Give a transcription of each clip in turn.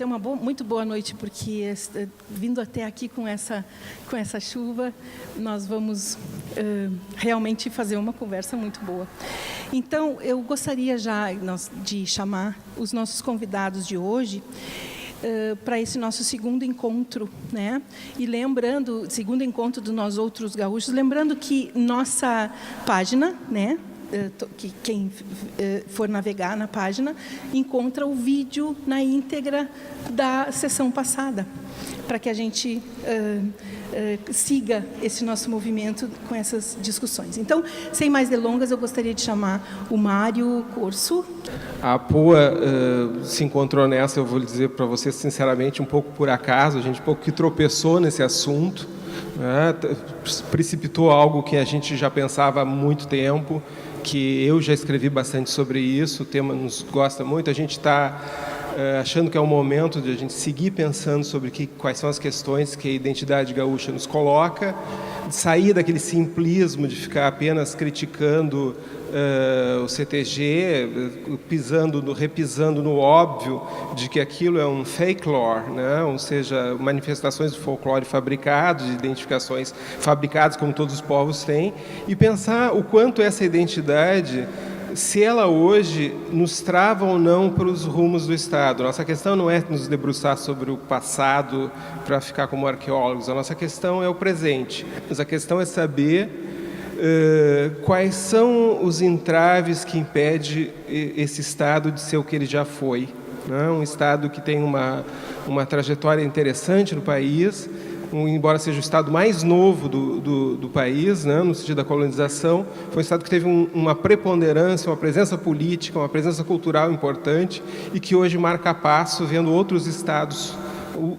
Ser uma muito boa noite, porque vindo até aqui com essa chuva, nós vamos realmente fazer uma conversa muito boa. Então, eu gostaria já de chamar os nossos convidados de hoje para esse nosso segundo encontro, né? E lembrando, segundo encontro do Nós Outros Gaúchos, lembrando que nossa página, né? Que quem for navegar na página encontra o vídeo na íntegra da sessão passada, para que a gente siga esse nosso movimento com essas discussões. Então, sem mais delongas, eu gostaria de chamar o Mário Corso. A POA se encontrou nessa, eu vou dizer para você sinceramente, um pouco por acaso, a gente um pouco que tropeçou nesse assunto, né? Precipitou algo que a gente já pensava há muito tempo, que eu já escrevi bastante sobre isso, o tema nos gosta muito, a gente está achando que é o momento de a gente seguir pensando sobre quais são as questões que a identidade gaúcha nos coloca, de sair daquele simplismo de ficar apenas criticando o CTG, repisando no óbvio de que aquilo é um folklore, né? Ou seja, manifestações do folclore fabricados, de identificações fabricadas como todos os povos têm, e pensar o quanto essa identidade, se ela hoje nos trava ou não para os rumos do Estado. Nossa questão não é nos debruçar sobre o passado para ficar como arqueólogos, a nossa questão é o presente. Mas a questão é saber quais são os entraves que impedem esse Estado de ser o que ele já foi, né? Um Estado que tem uma trajetória interessante no país, embora seja o Estado mais novo do país, né, no sentido da colonização, foi um Estado que teve uma preponderância, uma presença política, uma presença cultural importante e que hoje marca passo vendo outros Estados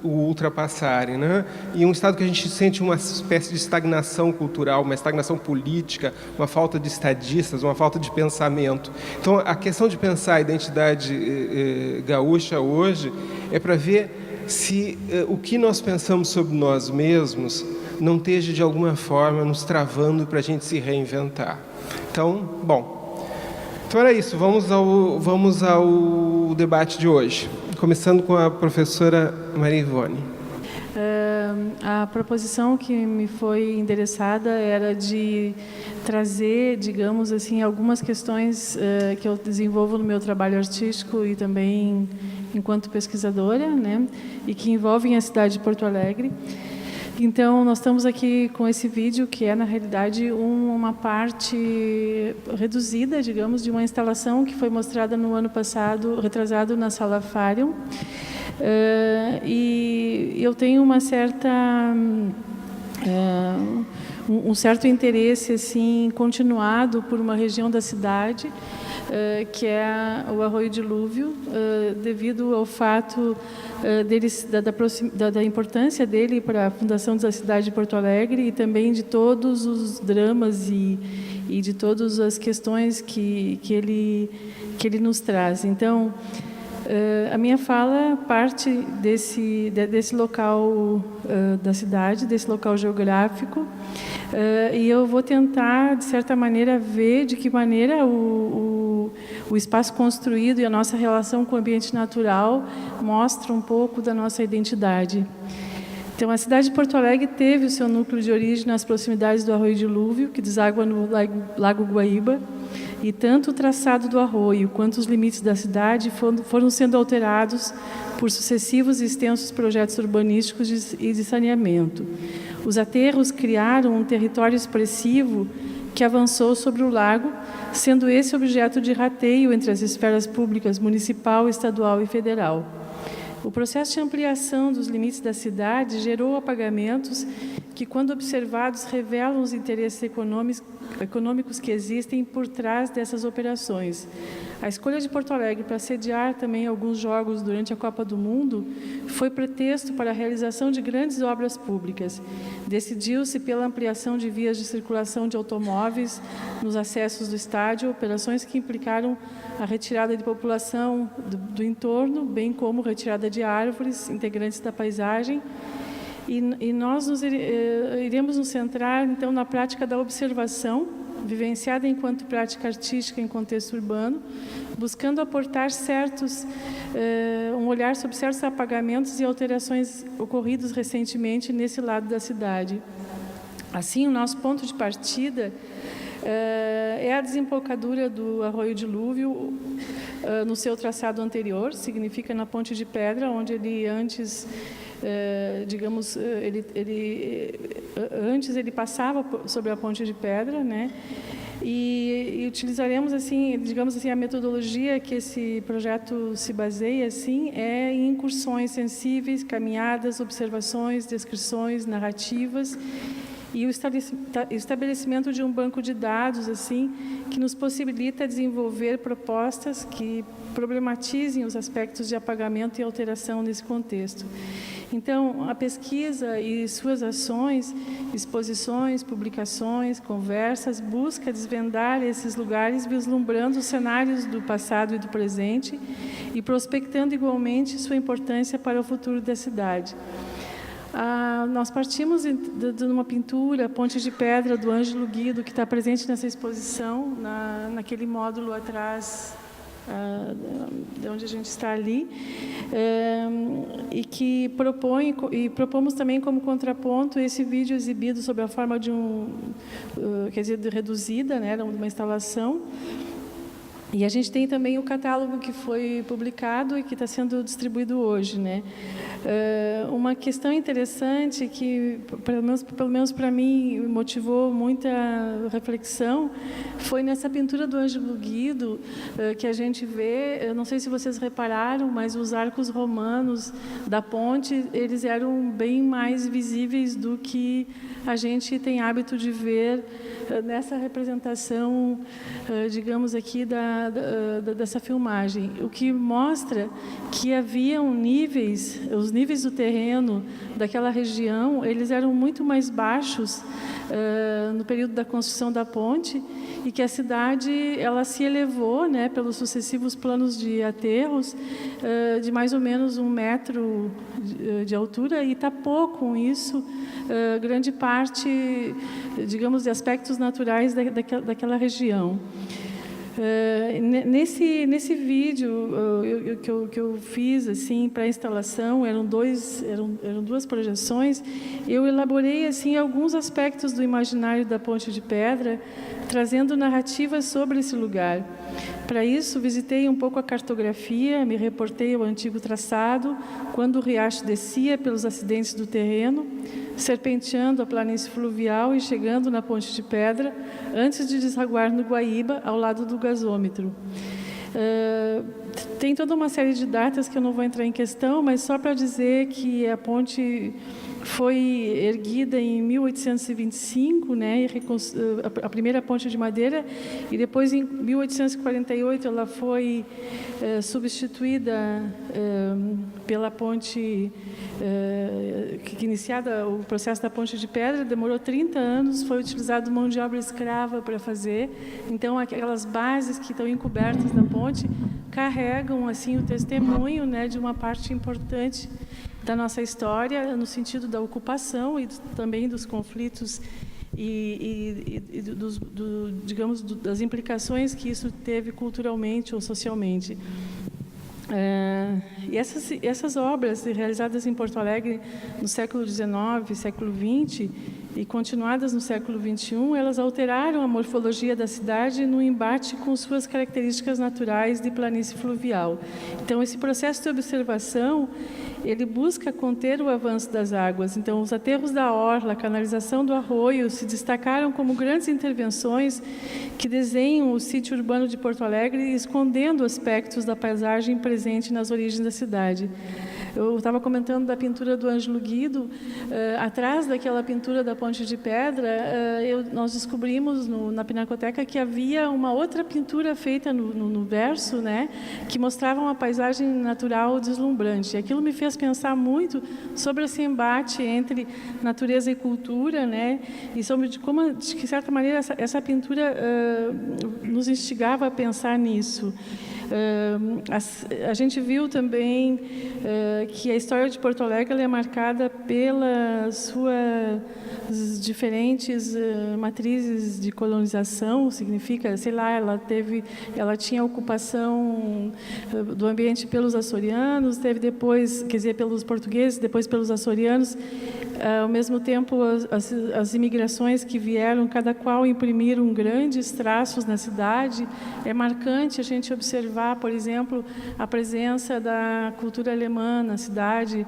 o ultrapassarem, né? E um Estado que a gente sente uma espécie de estagnação cultural, uma estagnação política, uma falta de estadistas, uma falta de pensamento. Então, a questão de pensar a identidade gaúcha hoje é para ver se o que nós pensamos sobre nós mesmos não esteja, de alguma forma, nos travando para a gente se reinventar. Então, bom, então era isso. Vamos ao debate de hoje. Começando com a professora Maria Ivone. A proposição que me foi endereçada era de trazer, digamos assim, algumas questões que eu desenvolvo no meu trabalho artístico e também enquanto pesquisadora, né, e que envolvem a cidade de Porto Alegre. Então, nós estamos aqui com esse vídeo, que é, na realidade, uma parte reduzida, digamos, de uma instalação que foi mostrada no ano passado, retrasado, na Sala Farion. E eu tenho uma certa... um certo interesse assim, continuado por uma região da cidade, que é o Arroio Dilúvio, devido ao fato da importância dele para a fundação da cidade de Porto Alegre e também de todos os dramas e de todas as questões que ele nos traz. Então, a minha fala parte desse local da cidade, desse local geográfico, e eu vou tentar, de certa maneira, ver de que maneira o espaço construído e a nossa relação com o ambiente natural mostra um pouco da nossa identidade. Então, a cidade de Porto Alegre teve o seu núcleo de origem nas proximidades do Arroio Dilúvio, que deságua no Lago Guaíba, e tanto o traçado do arroio quanto os limites da cidade foram sendo alterados por sucessivos e extensos projetos urbanísticos e de saneamento. Os aterros criaram um território expressivo que avançou sobre o lago, sendo esse objeto de rateio entre as esferas públicas municipal, estadual e federal. O processo de ampliação dos limites da cidade gerou apagamentos que, quando observados, revelam os interesses econômicos que existem por trás dessas operações. A escolha de Porto Alegre para sediar também alguns jogos durante a Copa do Mundo foi pretexto para a realização de grandes obras públicas. Decidiu-se pela ampliação de vias de circulação de automóveis nos acessos do estádio, operações que implicaram a retirada de população do entorno, bem como retirada de árvores integrantes da paisagem. E nós iremos nos centrar, então, na prática da observação vivenciada enquanto prática artística em contexto urbano, buscando aportar um olhar sobre certos apagamentos e alterações ocorridos recentemente nesse lado da cidade. Assim, o nosso ponto de partida é a desembocadura do Arroio Dilúvio no seu traçado anterior, significa na Ponte de Pedra, onde ele antes, antes ele passava sobre a Ponte de Pedra, né? E utilizaremos assim, digamos assim, a metodologia que esse projeto se baseia assim é em incursões sensíveis, caminhadas, observações, descrições, narrativas e o estabelecimento de um banco de dados assim que nos possibilita desenvolver propostas que problematizem os aspectos de apagamento e alteração nesse contexto. Então, a pesquisa e suas ações, exposições, publicações, conversas, busca desvendar esses lugares, vislumbrando os cenários do passado e do presente e prospectando igualmente sua importância para o futuro da cidade. Nós partimos de uma pintura, Ponte de Pedra, do Ângelo Guido, que está presente nessa exposição, naquele módulo atrás, de onde a gente está ali, e que propomos também como contraponto esse vídeo exibido sob a forma de reduzida, né, de uma instalação. E a gente tem também o catálogo que foi publicado e que está sendo distribuído hoje, né? Uma questão interessante que, pelo menos para mim, motivou muita reflexão, foi nessa pintura do Ângelo Guido, que a gente vê, eu não sei se vocês repararam, mas os arcos romanos da ponte, eles eram bem mais visíveis do que a gente tem hábito de ver nessa representação, digamos aqui, dessa filmagem, o que mostra que haviam níveis, os níveis do terreno daquela região, eles eram muito mais baixos no período da construção da ponte e que a cidade ela se elevou, né, pelos sucessivos planos de aterros de mais ou menos 1 metro de altura e tapou com isso grande parte, digamos, de aspectos naturais daquela região. Nesse vídeo que eu fiz assim para a instalação, eram duas projeções, eu elaborei assim alguns aspectos do imaginário da Ponte de Pedra, trazendo narrativas sobre esse lugar. Para isso, visitei um pouco a cartografia, me reportei ao antigo traçado, quando o riacho descia pelos acidentes do terreno, serpenteando a planície fluvial e chegando na Ponte de Pedra, antes de desaguar no Guaíba, ao lado do gasômetro. Tem toda uma série de datas que eu não vou entrar em questão, mas só para dizer que a ponte foi erguida em 1825, né, a primeira ponte de madeira, e depois em 1848 ela foi substituída pela ponte que iniciada o processo da Ponte de Pedra, demorou 30 anos, foi utilizado mão de obra escrava para fazer. Então aquelas bases que estão encobertas da ponte carregam assim o testemunho, né, de uma parte importante da nossa história, no sentido da ocupação e também dos conflitos digamos, das implicações que isso teve culturalmente ou socialmente. E essas obras realizadas em Porto Alegre no século XIX, século XX e continuadas no século XXI, elas alteraram a morfologia da cidade no embate com suas características naturais de planície fluvial. Então, esse processo de observação, ele busca conter o avanço das águas. Então, os aterros da orla, a canalização do arroio se destacaram como grandes intervenções que desenham o sítio urbano de Porto Alegre, escondendo aspectos da paisagem presente nas origens da cidade. Eu estava comentando da pintura do Ângelo Guido, atrás daquela pintura da Ponte de Pedra, nós descobrimos na Pinacoteca que havia uma outra pintura feita no verso, né, que mostrava uma paisagem natural deslumbrante. E aquilo me fez pensar muito sobre esse embate entre natureza e cultura, né, e sobre como, de certa maneira, essa pintura nos instigava a pensar nisso. A gente viu também que a história de Porto Alegre ela é marcada pelas suas diferentes matrizes de colonização, significa, sei lá, ela tinha ocupação do ambiente pelos açorianos, teve depois, quer dizer, pelos portugueses, depois pelos açorianos. Ao mesmo tempo, as imigrações que vieram, cada qual imprimiram grandes traços na cidade. É marcante a gente observar, por exemplo, a presença da cultura alemã na cidade,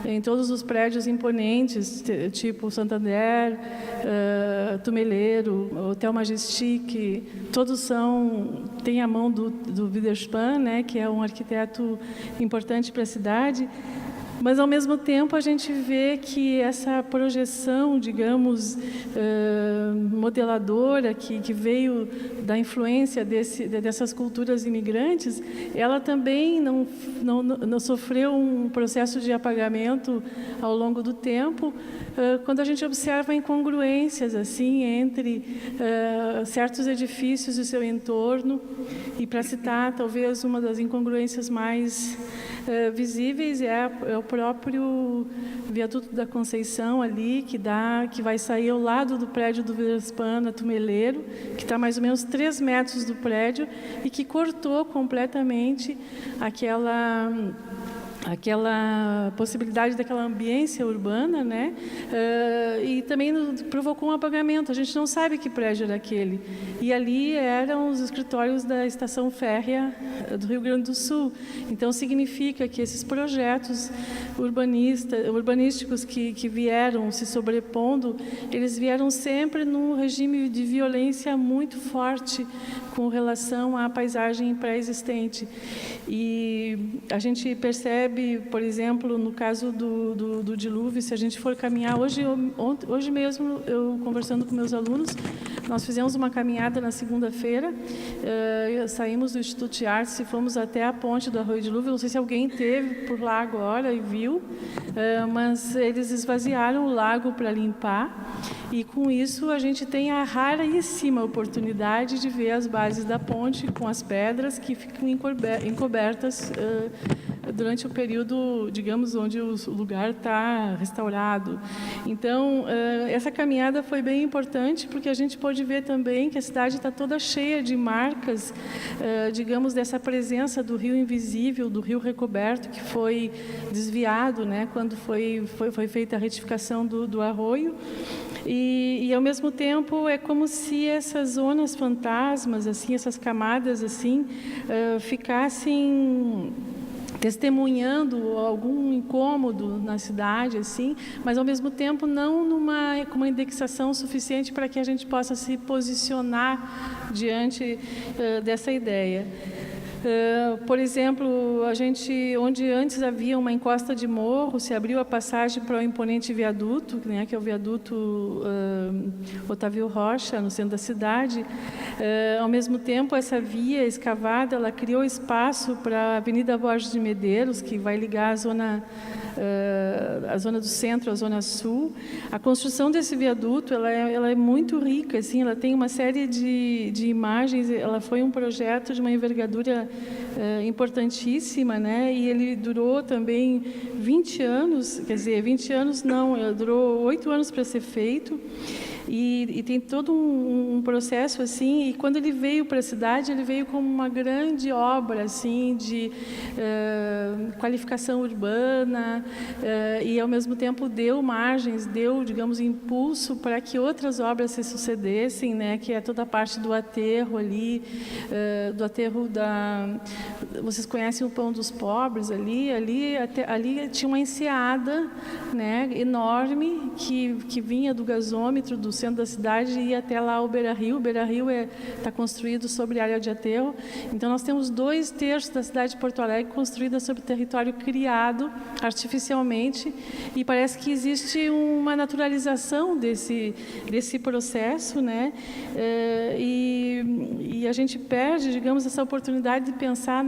em todos os prédios imponentes, tipo Santander, Tumeleiro, Hotel Majestic, todos têm a mão do Widerspan, né, que é um arquiteto importante para a cidade. Mas, ao mesmo tempo, a gente vê que essa projeção, digamos, modeladora, que veio da influência dessas culturas imigrantes, ela também não sofreu um processo de apagamento ao longo do tempo, quando a gente observa incongruências assim, entre certos edifícios e o seu entorno. E, para citar, talvez, uma das incongruências mais visíveis é o próprio viaduto da Conceição ali, que vai sair ao lado do prédio do Widerspan, na Tumeleiro, que está mais ou menos 3 metros do prédio e que cortou completamente aquela possibilidade daquela ambiência urbana, né? E também provocou um apagamento. A gente não sabe que prédio era aquele. E ali eram os escritórios da Estação Férrea do Rio Grande do Sul. Então, significa que esses projetos urbanísticos que vieram se sobrepondo, eles vieram sempre num regime de violência muito forte com relação à paisagem pré-existente. E a gente percebe, por exemplo, no caso do dilúvio, se a gente for caminhar, hoje mesmo, eu conversando com meus alunos, nós fizemos uma caminhada na segunda-feira, saímos do Instituto de Artes e fomos até a ponte do Arroio Dilúvio. Não sei se alguém esteve por lá agora e viu, mas eles esvaziaram o lago para limpar, e com isso a gente tem a raríssima oportunidade de ver as bases da ponte com as pedras que ficam encobertas durante o período, digamos, onde o lugar está restaurado. Então, essa caminhada foi bem importante, porque a gente pôde ver também que a cidade está toda cheia de marcas, digamos, dessa presença do rio invisível, do rio recoberto, que foi desviado, né, quando foi feita a retificação do arroio. E, ao mesmo tempo, é como se essas zonas fantasmas, assim, essas camadas, assim, ficassem testemunhando algum incômodo na cidade, assim, mas ao mesmo tempo não com uma indexação suficiente para que a gente possa se posicionar diante dessa ideia. Por exemplo, onde antes havia uma encosta de morro, se abriu a passagem para o imponente viaduto, né, que é o viaduto Otávio Rocha, no centro da cidade. Ao mesmo tempo, essa via escavada, ela criou espaço para a Avenida Borges de Medeiros, que vai ligar a zona do centro à zona sul. A construção desse viaduto, ela é muito rica, assim, ela tem uma série de imagens. Ela foi um projeto de uma envergadura importantíssima, né? E ele durou também 20 anos, quer dizer, 20 anos não, durou 8 anos para ser feito. E tem todo um processo assim, e quando ele veio para a cidade, ele veio como uma grande obra assim de qualificação urbana, e ao mesmo tempo deu margens, digamos, impulso para que outras obras se sucedessem, né, que é toda a parte do aterro ali, do aterro vocês conhecem o Pão dos Pobres ali tinha uma enseada, né, enorme que vinha do gasômetro do centro da cidade e ia até lá o Beira-Rio. O Beira-Rio está construído sobre área de aterro. Então, nós temos 2/3 da cidade de Porto Alegre construída sobre território criado artificialmente, e parece que existe uma naturalização desse processo, né? E a gente perde, digamos, essa oportunidade de pensar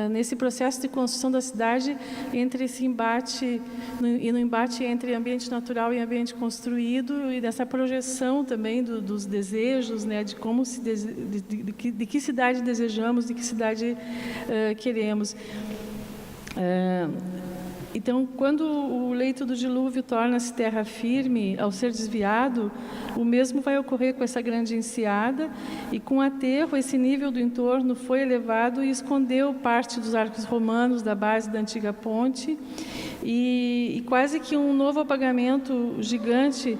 nesse processo de construção da cidade, entre esse embate, no embate entre ambiente natural e ambiente construído, e essa projeção também dos desejos, né, de como de que cidade desejamos, de que cidade queremos. Então, quando o leito do dilúvio torna-se terra firme, ao ser desviado, o mesmo vai ocorrer com essa grande enseada, e com aterro, esse nível do entorno foi elevado e escondeu parte dos arcos romanos da base da antiga ponte, e quase que um novo apagamento gigante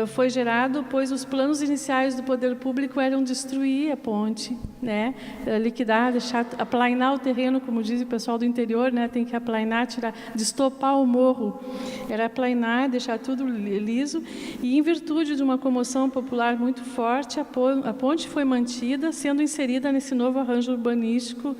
foi gerado, pois os planos iniciais do poder público eram destruir a ponte, né, liquidar, deixar, aplainar o terreno, como diz o pessoal do interior, né, tem que aplainar, tirar, destopar o morro, era aplainar, deixar tudo liso, e em virtude de uma comoção popular muito forte, a ponte foi mantida, sendo inserida nesse novo arranjo urbanístico,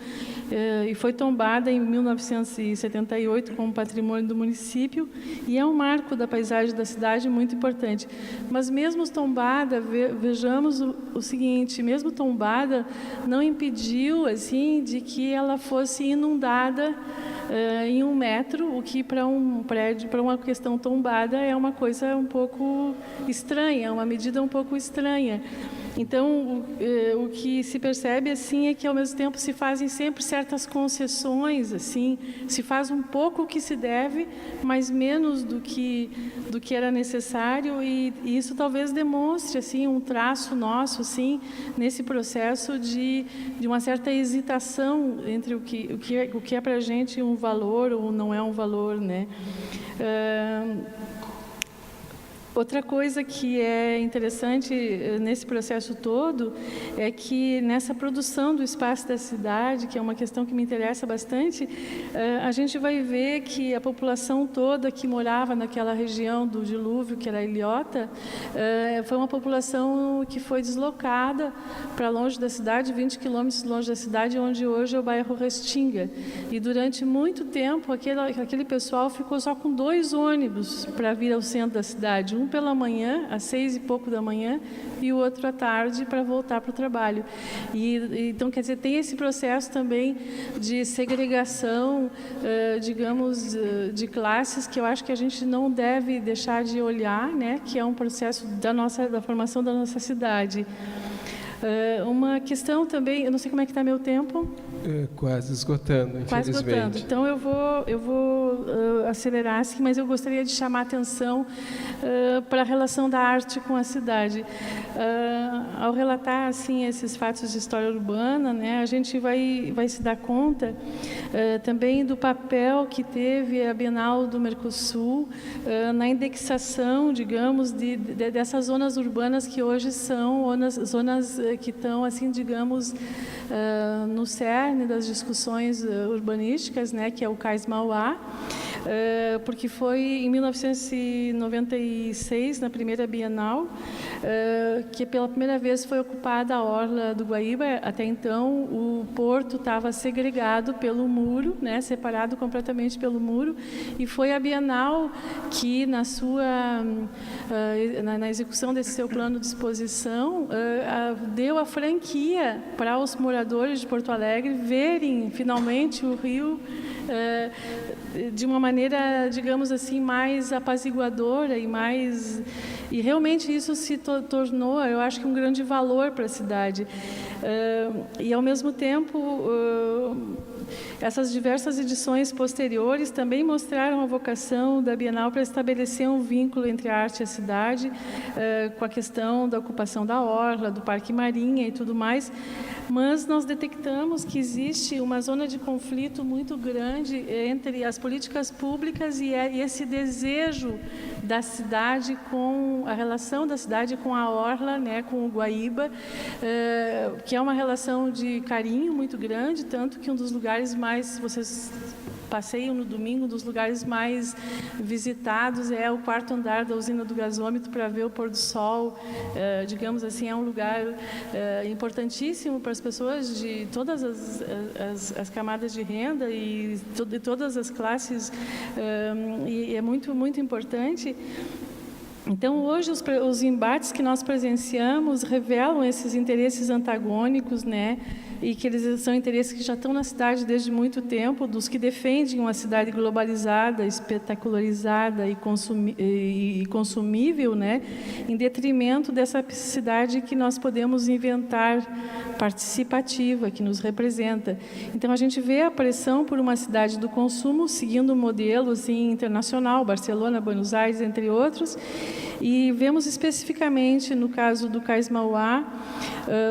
e foi tombada em 1978 como patrimônio do município, e é um marco da paisagem da cidade muito importante. Mas mesmo tombada, vejamos o seguinte, mesmo tombada, não impediu assim de que ela fosse inundada em 1 metro, o que para um prédio, para uma questão tombada, é uma coisa um pouco estranha, uma medida um pouco estranha. Então, o que se percebe assim é que ao mesmo tempo se fazem sempre certas concessões, assim, se faz um pouco o que se deve, mas menos do que era necessário, e isso talvez demonstre assim um traço nosso assim nesse processo de uma certa hesitação entre o que é para a gente um valor ou não é um valor, né? Outra coisa que é interessante nesse processo todo é que nessa produção do espaço da cidade, que é uma questão que me interessa bastante, a gente vai ver que a população toda que morava naquela região do dilúvio, que era a ilhota, foi uma população que foi deslocada para longe da cidade, 20 quilômetros longe da cidade, onde hoje é o bairro Restinga. E durante muito tempo, aquele pessoal ficou só com 2 ônibus para vir ao centro da cidade, um pela manhã, às 6 e pouco da manhã, e o outro à tarde para voltar para o trabalho. Então, quer dizer, tem esse processo também de segregação, digamos, de classes, que eu acho que a gente não deve deixar de olhar, né, que é um processo da formação da nossa cidade. Uma questão também, eu não sei como é que está meu tempo. Quase esgotando, infelizmente. Quase esgotando. Então, eu vou acelerar, assim, mas eu gostaria de chamar a atenção para a relação da arte com a cidade. Ao relatar assim, esses fatos de história urbana, né, a gente vai se dar conta também do papel que teve a Bienal do Mercosul na indexação, digamos, dessas zonas urbanas que hoje são zonas que estão, assim, digamos, no cerne das discussões urbanísticas, né, que é o Cais Mauá, porque foi em 1996, na primeira Bienal, que pela primeira vez foi ocupada a orla do Guaíba. Até então, o porto estava segregado pelo muro, né, separado completamente pelo muro, e foi a Bienal que, na execução desse seu plano de exposição, deu a franquia para os moradores de Porto Alegre verem, finalmente, o rio de uma maneira, digamos assim, mais apaziguadora e realmente isso se tornou, eu acho que um grande valor para a cidade. E ao mesmo tempo, essas diversas edições posteriores também mostraram a vocação da Bienal para estabelecer um vínculo entre a arte e a cidade, com a questão da ocupação da orla, do Parque Marinha e tudo mais, mas nós detectamos que existe uma zona de conflito muito grande entre as políticas públicas e esse desejo da cidade com a relação da cidade com a orla, né, com o Guaíba, que é uma relação de carinho muito grande, tanto que um dos lugares mais, vocês passeiam no domingo, um dos lugares mais visitados é o 4º andar da usina do gasômetro para ver o pôr do sol. Digamos assim, é um lugar importantíssimo para as pessoas de todas as camadas de renda e de todas as classes, e é muito, muito importante. Então, hoje, os embates que nós presenciamos revelam esses interesses antagônicos, né? E que eles são interesses que já estão na cidade desde muito tempo, dos que defendem uma cidade globalizada, espetacularizada e consumível, né? Em detrimento dessa cidade que nós podemos inventar, participativa, que nos representa. Então, a gente vê a pressão por uma cidade do consumo, seguindo um modelo assim, internacional, Barcelona, Buenos Aires, entre outros, e vemos especificamente, no caso do Cais Mauá,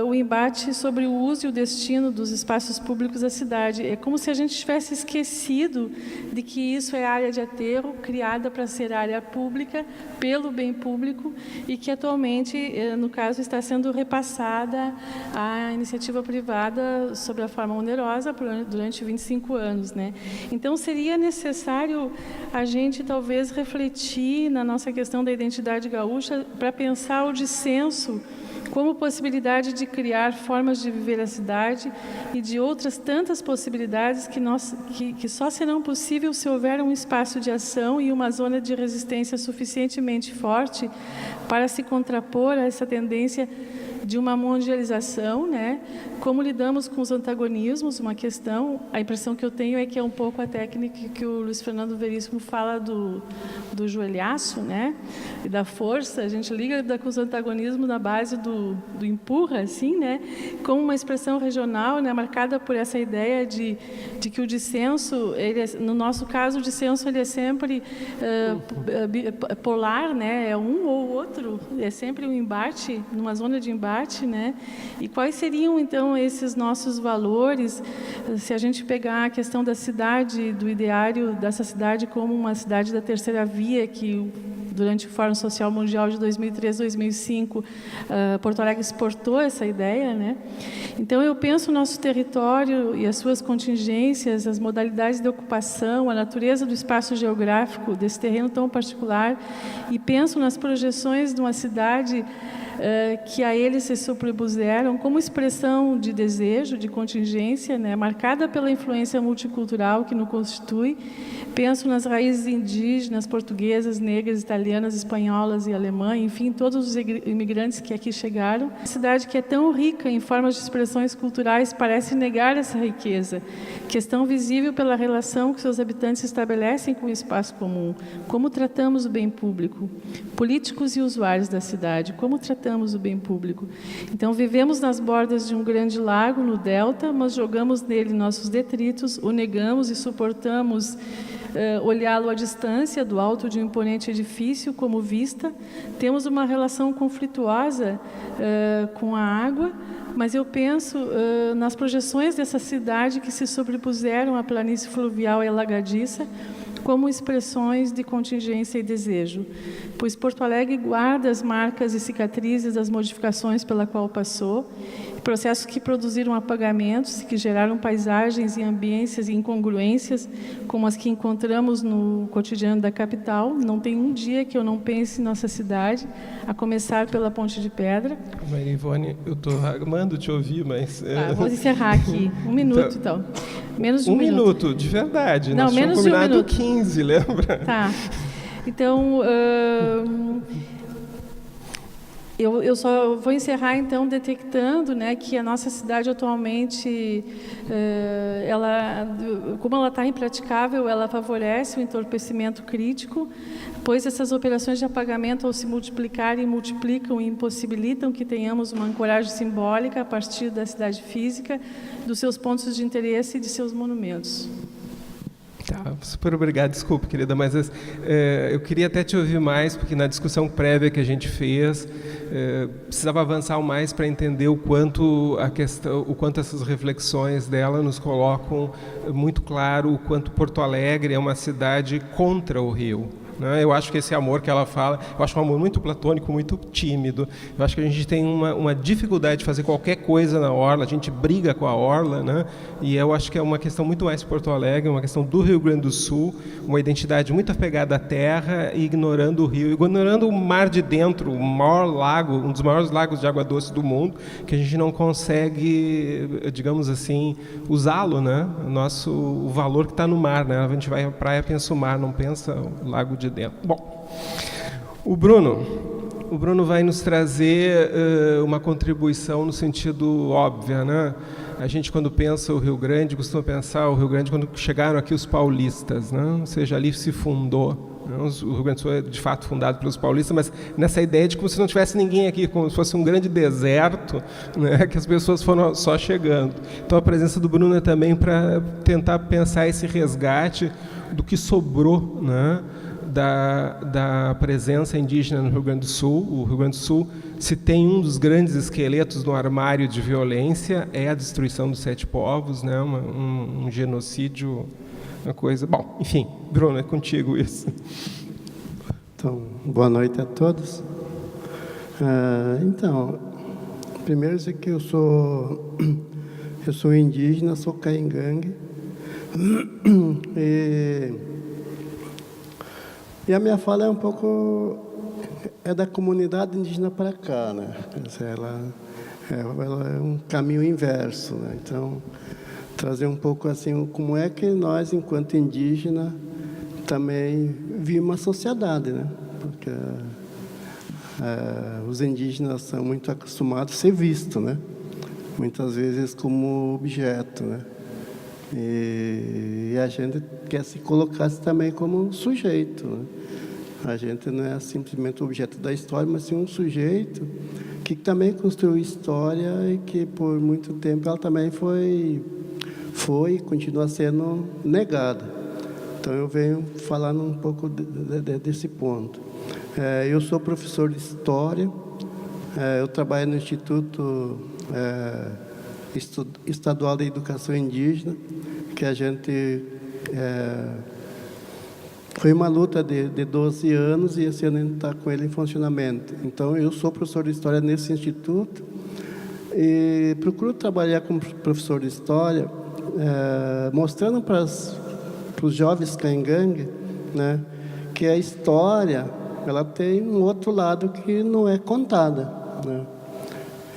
o embate sobre o uso e o destino dos espaços públicos da cidade. É como se a gente tivesse esquecido de que isso é área de aterro, criada para ser área pública, pelo bem público, e que atualmente, no caso, está sendo repassada à iniciativa privada sob a forma onerosa durante 25 anos, né? Então, seria necessário a gente, talvez, refletir na nossa questão da identidade gaúcha para pensar o dissenso como possibilidade de criar formas de viver a cidade e de outras tantas possibilidades que só serão possíveis se houver um espaço de ação e uma zona de resistência suficientemente forte para se contrapor a essa tendência de uma mundialização, né? Como lidamos com os antagonismos, uma questão, a impressão que eu tenho é que é um pouco a técnica que o Luiz Fernando Veríssimo fala do joelhaço, né? E da força, a gente liga com os antagonismos na base do empurra, assim, né? Como uma expressão regional, né? Marcada por essa ideia de que o dissenso, no nosso caso, o dissenso ele é sempre polar, né? É um ou outro, é sempre um embate, numa zona de embate, né? E quais seriam, então, esses nossos valores, se a gente pegar a questão da cidade, do ideário dessa cidade como uma cidade da terceira via, que durante o Fórum Social Mundial de 2003-2005, Porto Alegre exportou essa ideia, né? Então, eu penso o nosso território e as suas contingências, as modalidades de ocupação, a natureza do espaço geográfico desse terreno tão particular, e penso nas projeções de uma cidade que a eles se sobrepuseram como expressão de desejo, de contingência, né, marcada pela influência multicultural que nos constitui. Penso nas raízes indígenas, portuguesas, negras, italianas, espanholas e alemãs, enfim, todos os imigrantes que aqui chegaram. A cidade que é tão rica em formas de expressões culturais parece negar essa riqueza, questão visível pela relação que seus habitantes estabelecem com o espaço comum. Como tratamos o bem público? Políticos e usuários da cidade, como tratamos o bem público? Então, vivemos nas bordas de um grande lago, no delta, mas jogamos nele nossos detritos, o negamos e suportamos olhá-lo à distância, do alto de um imponente edifício, como vista. Temos uma relação conflituosa com a água, mas eu penso nas projeções dessa cidade que se sobrepuseram à planície fluvial e alagadiça, como expressões de contingência e desejo, pois Porto Alegre guarda as marcas e cicatrizes das modificações pela qual passou, processos que produziram apagamentos, que geraram paisagens e ambiências e incongruências, como as que encontramos no cotidiano da capital. Não tem um dia que eu não pense em nossa cidade, a começar pela Ponte de Pedra. Maria Ivone, eu estou amando te ouvir, mas... Vou encerrar aqui. Um minuto, então. Menos de um minuto. Um minuto, de verdade. Não, nós menos de um minuto. 15, lembra? Tá. Então... Eu só vou encerrar, então, detectando, né, que a nossa cidade atualmente, como ela está impraticável, ela favorece o entorpecimento crítico, pois essas operações de apagamento, ao se multiplicarem, multiplicam e impossibilitam que tenhamos uma ancoragem simbólica a partir da cidade física, dos seus pontos de interesse e de seus monumentos. Tá, super obrigado, desculpe, querida, mas eu queria até te ouvir mais, porque na discussão prévia que a gente fez, precisava avançar mais para entender o quanto essas reflexões dela nos colocam muito claro o quanto Porto Alegre é uma cidade contra o Rio. Eu acho que esse amor que ela fala, eu acho um amor muito platônico, muito tímido. Eu acho que a gente tem uma dificuldade de fazer qualquer coisa na orla, a gente briga com a orla, né? E eu acho que é uma questão muito mais de Porto Alegre, uma questão do Rio Grande do Sul, uma identidade muito apegada à terra e ignorando o rio, ignorando o mar de dentro, o maior lago, um dos maiores lagos de água doce do mundo, que a gente não consegue, digamos assim, usá-lo, né? O valor que está no mar, né? A gente vai à praia, pensa o mar, não pensa o lago de dentro. Bom, O Bruno vai nos trazer uma contribuição no sentido óbvio, né? A gente, quando pensa o Rio Grande, costuma pensar o Rio Grande quando chegaram aqui os paulistas, né? Ou seja, ali se fundou. O Rio Grande do Sul é, de fato, fundado pelos paulistas, mas nessa ideia de como se não tivesse ninguém aqui, como se fosse um grande deserto, né, que as pessoas foram só chegando. Então, a presença do Bruno é também para tentar pensar esse resgate do que sobrou, né, da presença indígena no Rio Grande do Sul. O Rio Grande do Sul, se tem um dos grandes esqueletos no armário de violência, é a destruição dos 7 povos, né, um genocídio, uma coisa... Bom, enfim, Bruno, é contigo isso. Então, boa noite a todos. Então, primeiro dizer que eu sou indígena, sou caingangue, e a minha fala é um pouco da comunidade indígena para cá, né? Ela é um caminho inverso, né? Então, trazer um pouco assim como é que nós, enquanto indígena, também vivemos a sociedade, né? Porque os indígenas são muito acostumados a ser vistos, né? Muitas vezes como objeto, né? E a gente quer se colocar também como um sujeito, né? A gente não é simplesmente objeto da história, mas sim um sujeito que também construiu história e que por muito tempo ela também foi e continua sendo negada. Então eu venho falando um pouco desse ponto. Eu sou professor de História, eu trabalho no Instituto Estadual de Educação Indígena, que a gente... foi uma luta de 12 anos e esse ano a gente está com ele em funcionamento. Então eu sou professor de História nesse instituto e procuro trabalhar como professor de História, mostrando para os jovens caingangue, né, que a história ela tem um outro lado que não é contada, né,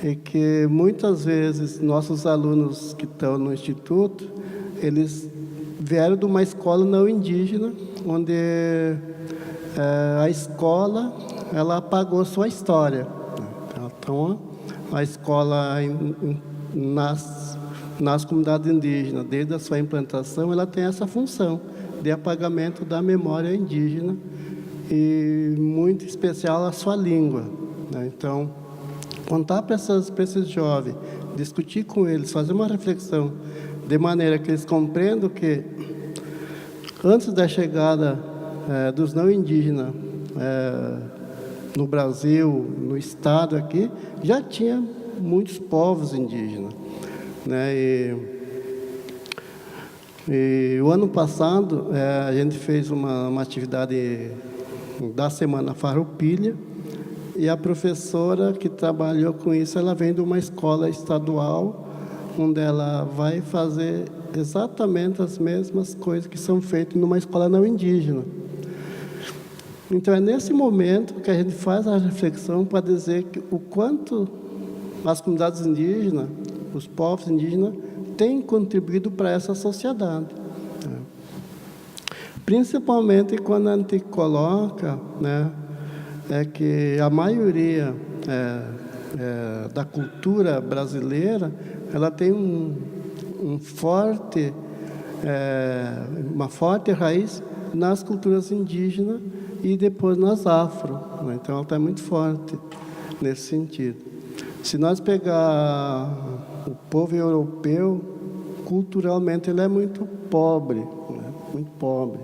e que muitas vezes nossos alunos que estão no instituto, eles vieram de uma escola não indígena, onde a escola ela apagou sua história. Então, a escola nas comunidades indígenas, desde a sua implantação, ela tem essa função de apagamento da memória indígena e, muito especial, a sua língua, né? Então, contar para esses jovens, discutir com eles, fazer uma reflexão, de maneira que eles compreendam que, antes da chegada dos não indígenas no Brasil, no Estado aqui, já tinha muitos povos indígenas, né? E o ano passado a gente fez uma atividade da Semana Farroupilha e a professora que trabalhou com isso, ela vem de uma escola estadual, onde ela vai fazer exatamente as mesmas coisas que são feitas numa escola não indígena. Então é nesse momento que a gente faz a reflexão para dizer que o quanto as comunidades indígenas, os povos indígenas, têm contribuído para essa sociedade, né? Principalmente quando a gente coloca, né, que a maioria da cultura brasileira, ela tem uma forte raiz nas culturas indígenas e depois nas afro, né? Então ela está muito forte nesse sentido. Se nós pegar o povo europeu, culturalmente ele é muito pobre, né? Muito pobre.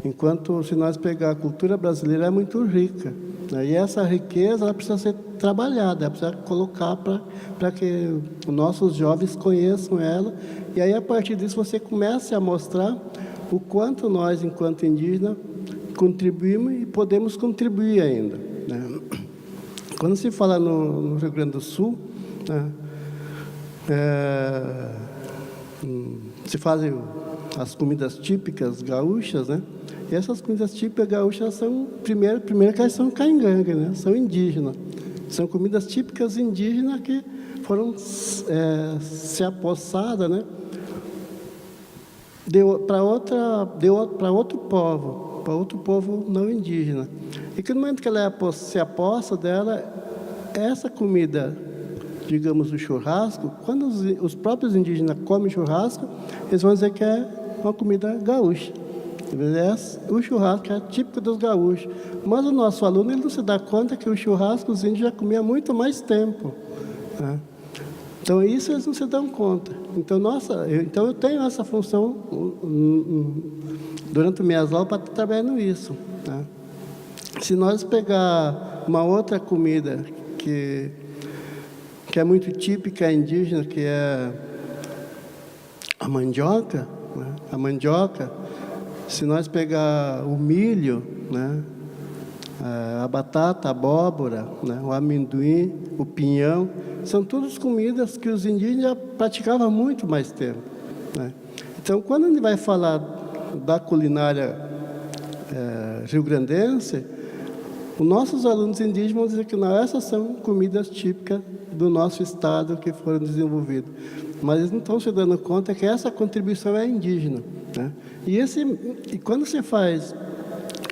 Enquanto se nós pegar a cultura brasileira é muito rica, né? E essa riqueza ela precisa ser trabalhada, ela precisa colocar para que os nossos jovens conheçam ela. E aí, a partir disso, você começa a mostrar o quanto nós, enquanto indígenas, contribuímos e podemos contribuir ainda, né? Quando se fala no Rio Grande do Sul, né, se fazem as comidas típicas gaúchas, né? E essas comidas típicas gaúchas são, primeiro que elas são caingangue, né? São indígenas. São comidas típicas indígenas que foram se apossadas, né, para outro povo não indígena. E que no momento que ela se aposta dela, essa comida, digamos, o churrasco, quando os próprios indígenas comem churrasco, eles vão dizer que é uma comida gaúcha. O churrasco é típico dos gaúchos. Mas o nosso aluno, ele não se dá conta que o churrasco os índios já comiam há muito mais tempo, né? Então, isso eles não se dão conta. Então, eu tenho essa função durante minhas aulas para estar trabalhando isso, né? Se nós pegar uma outra comida que é muito típica indígena, que é a mandioca, né? A mandioca, se nós pegar o milho, né? A batata, a abóbora, né? O amendoim, o pinhão, são todas comidas que os indígenas praticavam há muito mais tempo, né? Então, quando a gente vai falar da culinária rio-grandense, os nossos alunos indígenas vão dizer que não, essas são comidas típicas do nosso estado que foram desenvolvidas. Mas eles não estão se dando conta que essa contribuição é indígena, né? E quando você faz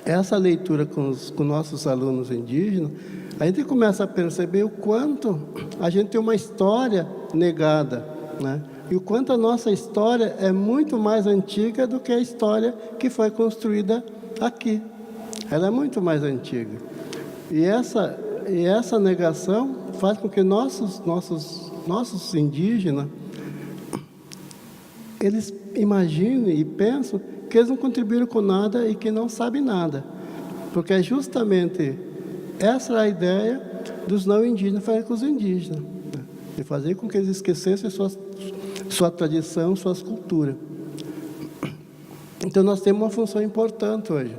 essa leitura com nossos alunos indígenas, a gente começa a perceber o quanto a gente tem uma história negada, né? E o quanto a nossa história é muito mais antiga do que a história que foi construída aqui. Ela é muito mais antiga. E essa negação faz com que nossos indígenas, eles imaginem e pensam que eles não contribuíram com nada e que não sabem nada. Porque é justamente essa a ideia dos não indígenas fazer com os indígenas, né? De fazer com que eles esquecessem sua tradição, suas culturas. Então, nós temos uma função importante hoje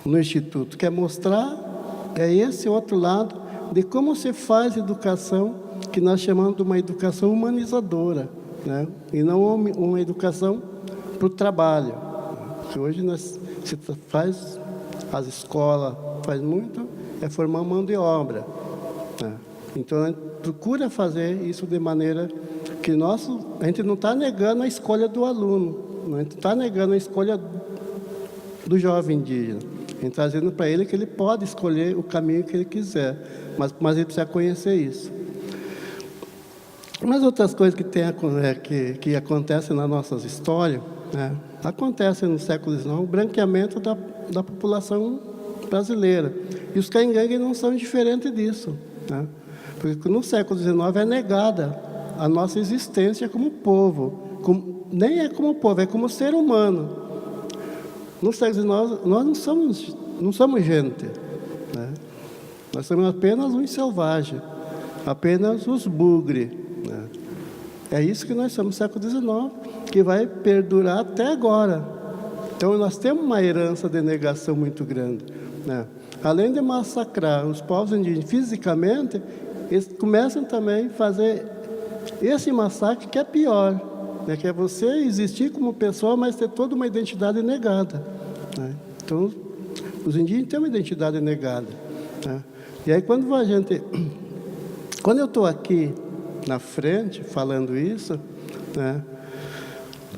no Instituto, que é mostrar esse outro lado de como se faz educação, que nós chamamos de uma educação humanizadora, né? E não uma educação para o trabalho. Porque hoje se faz, as escolas faz muito, é formar mão de obra, né? Então, a gente procura fazer isso de maneira que a gente não está negando a escolha do aluno, a gente está negando a escolha do jovem indígena. A gente está dizendo para ele que ele pode escolher o caminho que ele quiser, mas ele precisa conhecer isso. Mas outras coisas que acontecem nas nossas histórias, né? Acontece no século XIX, o branqueamento da população brasileira. E os caingangues não são diferentes disso, né? Porque no século XIX é negada a nossa existência como povo. Nem é como povo, é como ser humano. No século XIX, nós não somos gente, né? Nós somos apenas uns selvagens, apenas os bugre, né? É isso que nós somos no século XIX, que vai perdurar até agora. Então, nós temos uma herança de negação muito grande, né? Além de massacrar os povos indígenas fisicamente, eles começam também a fazer esse massacre que é pior, né? Que é você existir como pessoa, mas ter toda uma identidade negada, né? Então, os indígenas têm uma identidade negada, né? E aí, quando eu estou aqui na frente falando isso, né,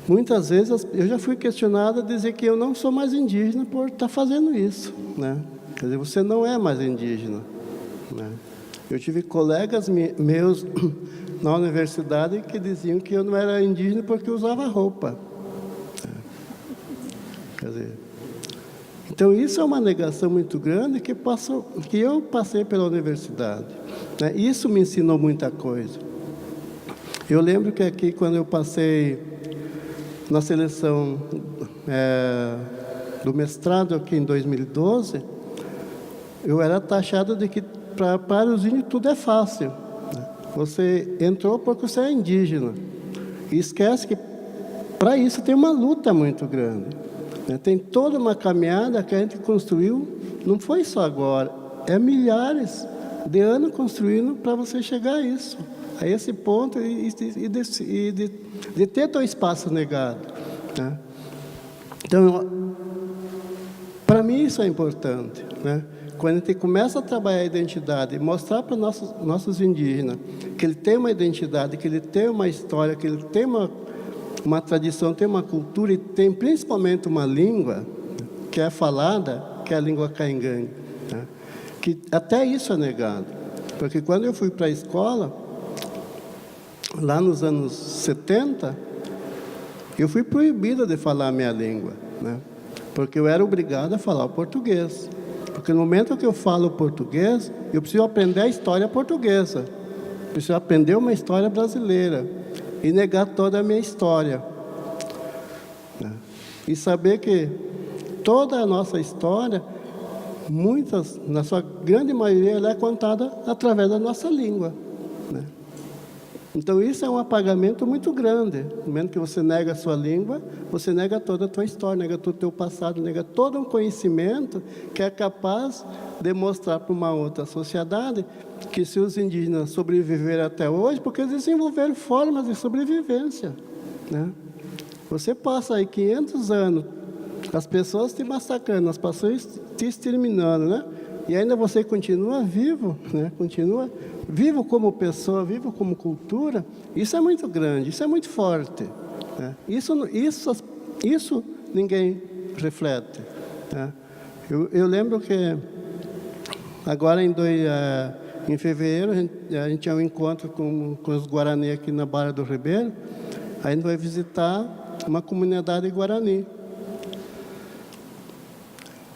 muitas vezes eu já fui questionado a dizer que eu não sou mais indígena por estar fazendo isso, né? Quer dizer, você não é mais indígena, né? Eu tive colegas meus na universidade que diziam que eu não era indígena porque eu usava roupa. Quer dizer, então isso é uma negação muito grande que eu passei pela universidade, né? Isso me ensinou muita coisa. Eu lembro que aqui, quando eu passei na seleção do mestrado aqui em 2012, eu era taxado de que para os índios tudo é fácil, né? Você entrou porque você é indígena. E esquece que para isso tem uma luta muito grande, né? Tem toda uma caminhada que a gente construiu, não foi só agora, é milhares de anos construindo para você chegar a isso, a esse ponto e de ter teu espaço negado, né? Então, para mim isso é importante, né? Quando a gente começa a trabalhar a identidade, mostrar para nossos indígenas que ele tem uma identidade, que ele tem uma história, que ele tem uma tradição, tem uma cultura e tem principalmente uma língua que é falada, que é a língua caingangue, né? Que até isso é negado. Porque quando eu fui para a escola, lá nos anos 70, eu fui proibida de falar a minha língua, né? Porque eu era obrigado a falar o português. Porque no momento que eu falo português, eu preciso aprender a história portuguesa. Preciso aprender uma história brasileira e negar toda a minha história, né? E saber que toda a nossa história, na sua grande maioria, ela é contada através da nossa língua, né? Então, isso é um apagamento muito grande. No momento que você nega a sua língua, você nega toda a tua história, nega todo o teu passado, nega todo um conhecimento que é capaz de mostrar para uma outra sociedade que se os indígenas sobreviveram até hoje, porque eles desenvolveram formas de sobrevivência, né? Você passa aí 500 anos, as pessoas te massacrando, as pessoas te exterminando, né? E ainda você continua vivo, né? Continua vivo como pessoa, vivo como cultura. Isso é muito grande, isso é muito forte, né? Isso ninguém reflete, né? Eu lembro que agora em fevereiro a gente tinha um encontro com os Guarani aqui na Barra do Ribeiro. A gente vai visitar uma comunidade Guarani.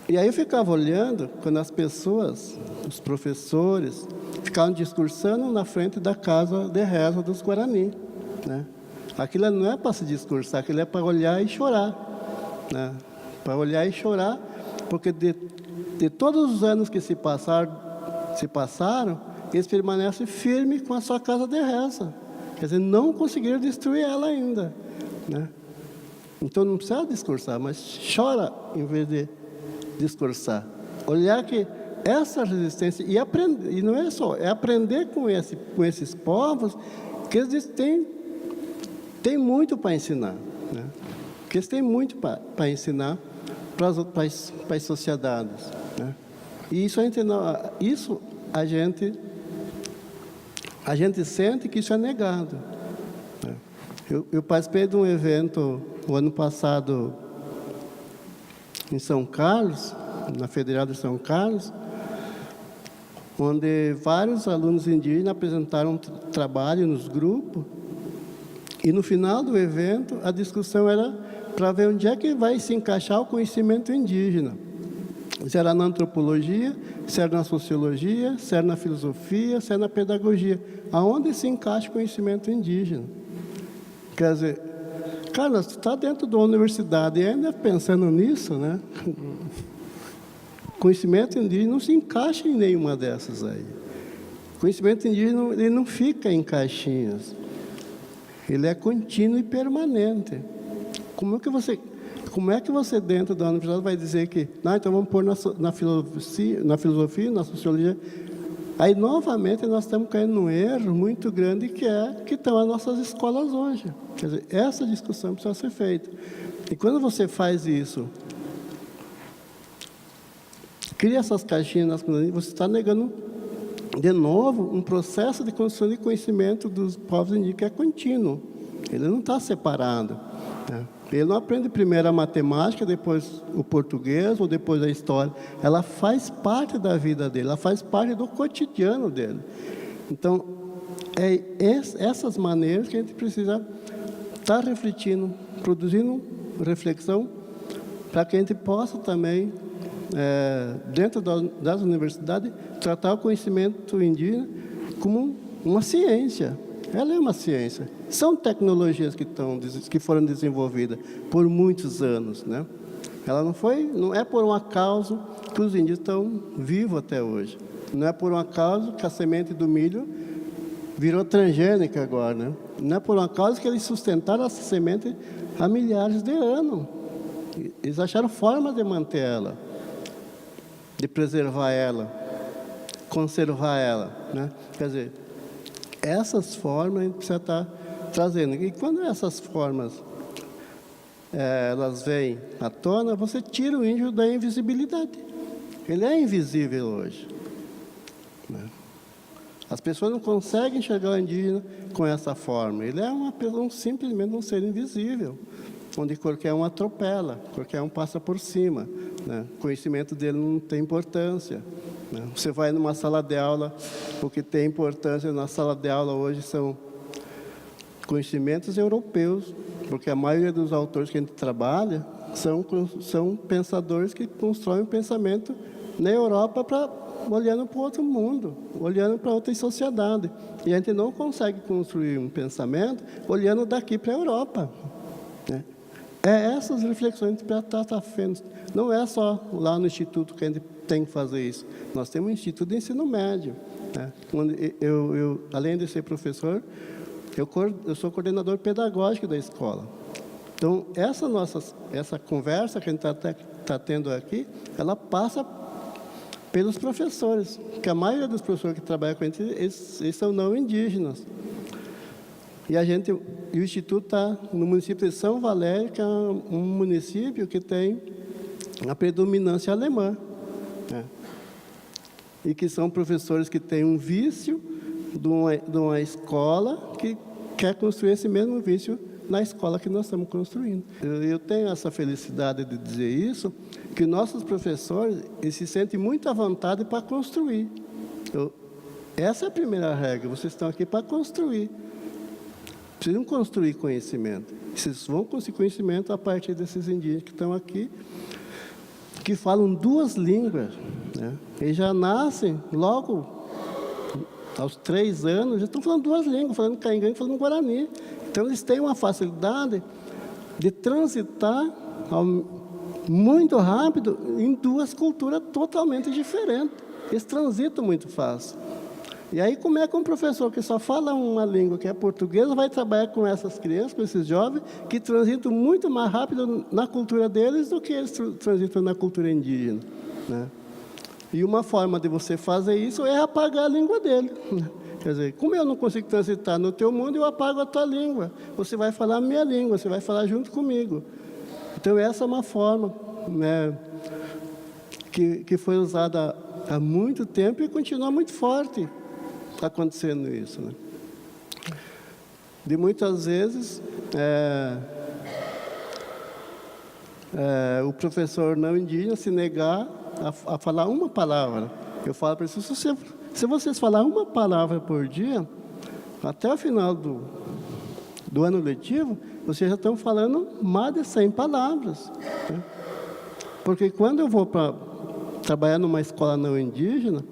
E aí eu ficava olhando quando as pessoas, os professores, ficavam discursando na frente da casa de reza dos Guarani, né? Aquilo não é para se discursar, aquilo é para olhar e chorar, né? Para olhar e chorar, porque de todos os anos que se passaram, eles permanecem firmes com a sua casa de reza. Quer dizer, não conseguiram destruir ela ainda, né? Então não precisa discursar, mas chora em vez de discursar. Olhar que essa resistência, e aprender, e não é só, é aprender com esses povos, que eles têm muito para ensinar, né? Que eles têm muito para ensinar para as sociedades, né? E isso a gente sente que isso é negado, né? Eu participei de um evento o ano passado em São Carlos, na Federal de São Carlos, onde vários alunos indígenas apresentaram um trabalho nos grupos, e no final do evento a discussão era para ver onde é que vai se encaixar o conhecimento indígena. Se era na antropologia, se era na sociologia, se era na filosofia, se era na pedagogia. Aonde se encaixa o conhecimento indígena? Quer dizer, Carlos, tu está dentro de uma universidade e ainda pensando nisso, né? Conhecimento indígena não se encaixa em nenhuma dessas aí. Conhecimento indígena ele não fica em caixinhas. Ele é contínuo e permanente. Como é que você dentro da universidade vai dizer que, então vamos pôr na filosofia, na sociologia? Aí, novamente, nós estamos caindo num erro muito grande que estão as nossas escolas hoje. Quer dizer, essa discussão precisa ser feita. E quando você faz isso, cria essas caixinhas nas comunidades, você está negando, de novo, um processo de construção de conhecimento dos povos indígenas que é contínuo. Ele não está separado, né? Ele não aprende primeiro a matemática, depois o português ou depois a história. Ela faz parte da vida dele, ela faz parte do cotidiano dele. Então, é essas maneiras que a gente precisa estar refletindo, produzindo reflexão, para que a gente possa também, dentro das universidades, tratar o conhecimento indígena como uma ciência. Ela é uma ciência. São tecnologias que foram desenvolvidas por muitos anos, né? Ela não é por um acaso que os índios estão vivos até hoje. Não é por um acaso que a semente do milho virou transgênica agora, né? Não é por um acaso que eles sustentaram essa semente há milhares de anos. Eles acharam forma de manter ela, de preservar ela, conservar ela, né? Quer dizer, essas formas a gente precisa estar trazendo. E quando essas formas elas vêm à tona, você tira o índio da invisibilidade. Ele é invisível hoje, né? As pessoas não conseguem enxergar o indígena com essa forma. Ele é simplesmente um ser invisível, onde qualquer um atropela, qualquer um passa por cima, né? O conhecimento dele não tem importância, né? Você vai numa sala de aula, o que tem importância na sala de aula hoje são conhecimentos europeus, porque a maioria dos autores que a gente trabalha são pensadores que constroem um pensamento na Europa olhando para o outro mundo, olhando para outra sociedade. E a gente não consegue construir um pensamento olhando daqui para a Europa, né? É essas reflexões que a gente está fazendo. Não é só lá no Instituto que a gente tem que fazer isso. Nós temos um Instituto de Ensino Médio, né? Onde eu, além de ser professor, eu sou coordenador pedagógico da escola. Então, essa conversa que a gente está tendo aqui, ela passa pelos professores, que a maioria dos professores que trabalham com a gente, eles são não indígenas. E o Instituto está no município de São Valério, que é um município que tem a predominância alemã, né? E que são professores que têm um vício de uma escola que quer construir esse mesmo vício na escola que nós estamos construindo. Eu tenho essa felicidade de dizer isso, que nossos professores eles se sentem muito à vontade para construir. Essa é a primeira regra, vocês estão aqui para construir. Precisam construir conhecimento. Vocês vão conseguir conhecimento a partir desses indígenas que estão aqui, que falam 2 línguas, né? Eles já nascem logo aos 3 anos, já estão falando 2 línguas, falando caingangue e falando guarani. Então, eles têm uma facilidade de transitar muito rápido em 2 culturas totalmente diferentes. Eles transitam muito fácil. E aí, como é que um professor que só fala uma língua, que é portuguesa, vai trabalhar com essas crianças, com esses jovens, que transitam muito mais rápido na cultura deles do que eles transitam na cultura indígena, né? E uma forma de você fazer isso é apagar a língua dele. Quer dizer, como eu não consigo transitar no teu mundo, eu apago a tua língua. Você vai falar a minha língua, você vai falar junto comigo. Então, essa é uma forma, né, que foi usada há muito tempo e continua muito forte acontecendo isso, né? De muitas vezes, o professor não indígena se negar a falar uma palavra. Eu falo para eles, se vocês falar uma palavra por dia, até o final do ano letivo, vocês já estão falando mais de 100 palavras, né? Porque quando eu vou para trabalhar numa escola não indígena,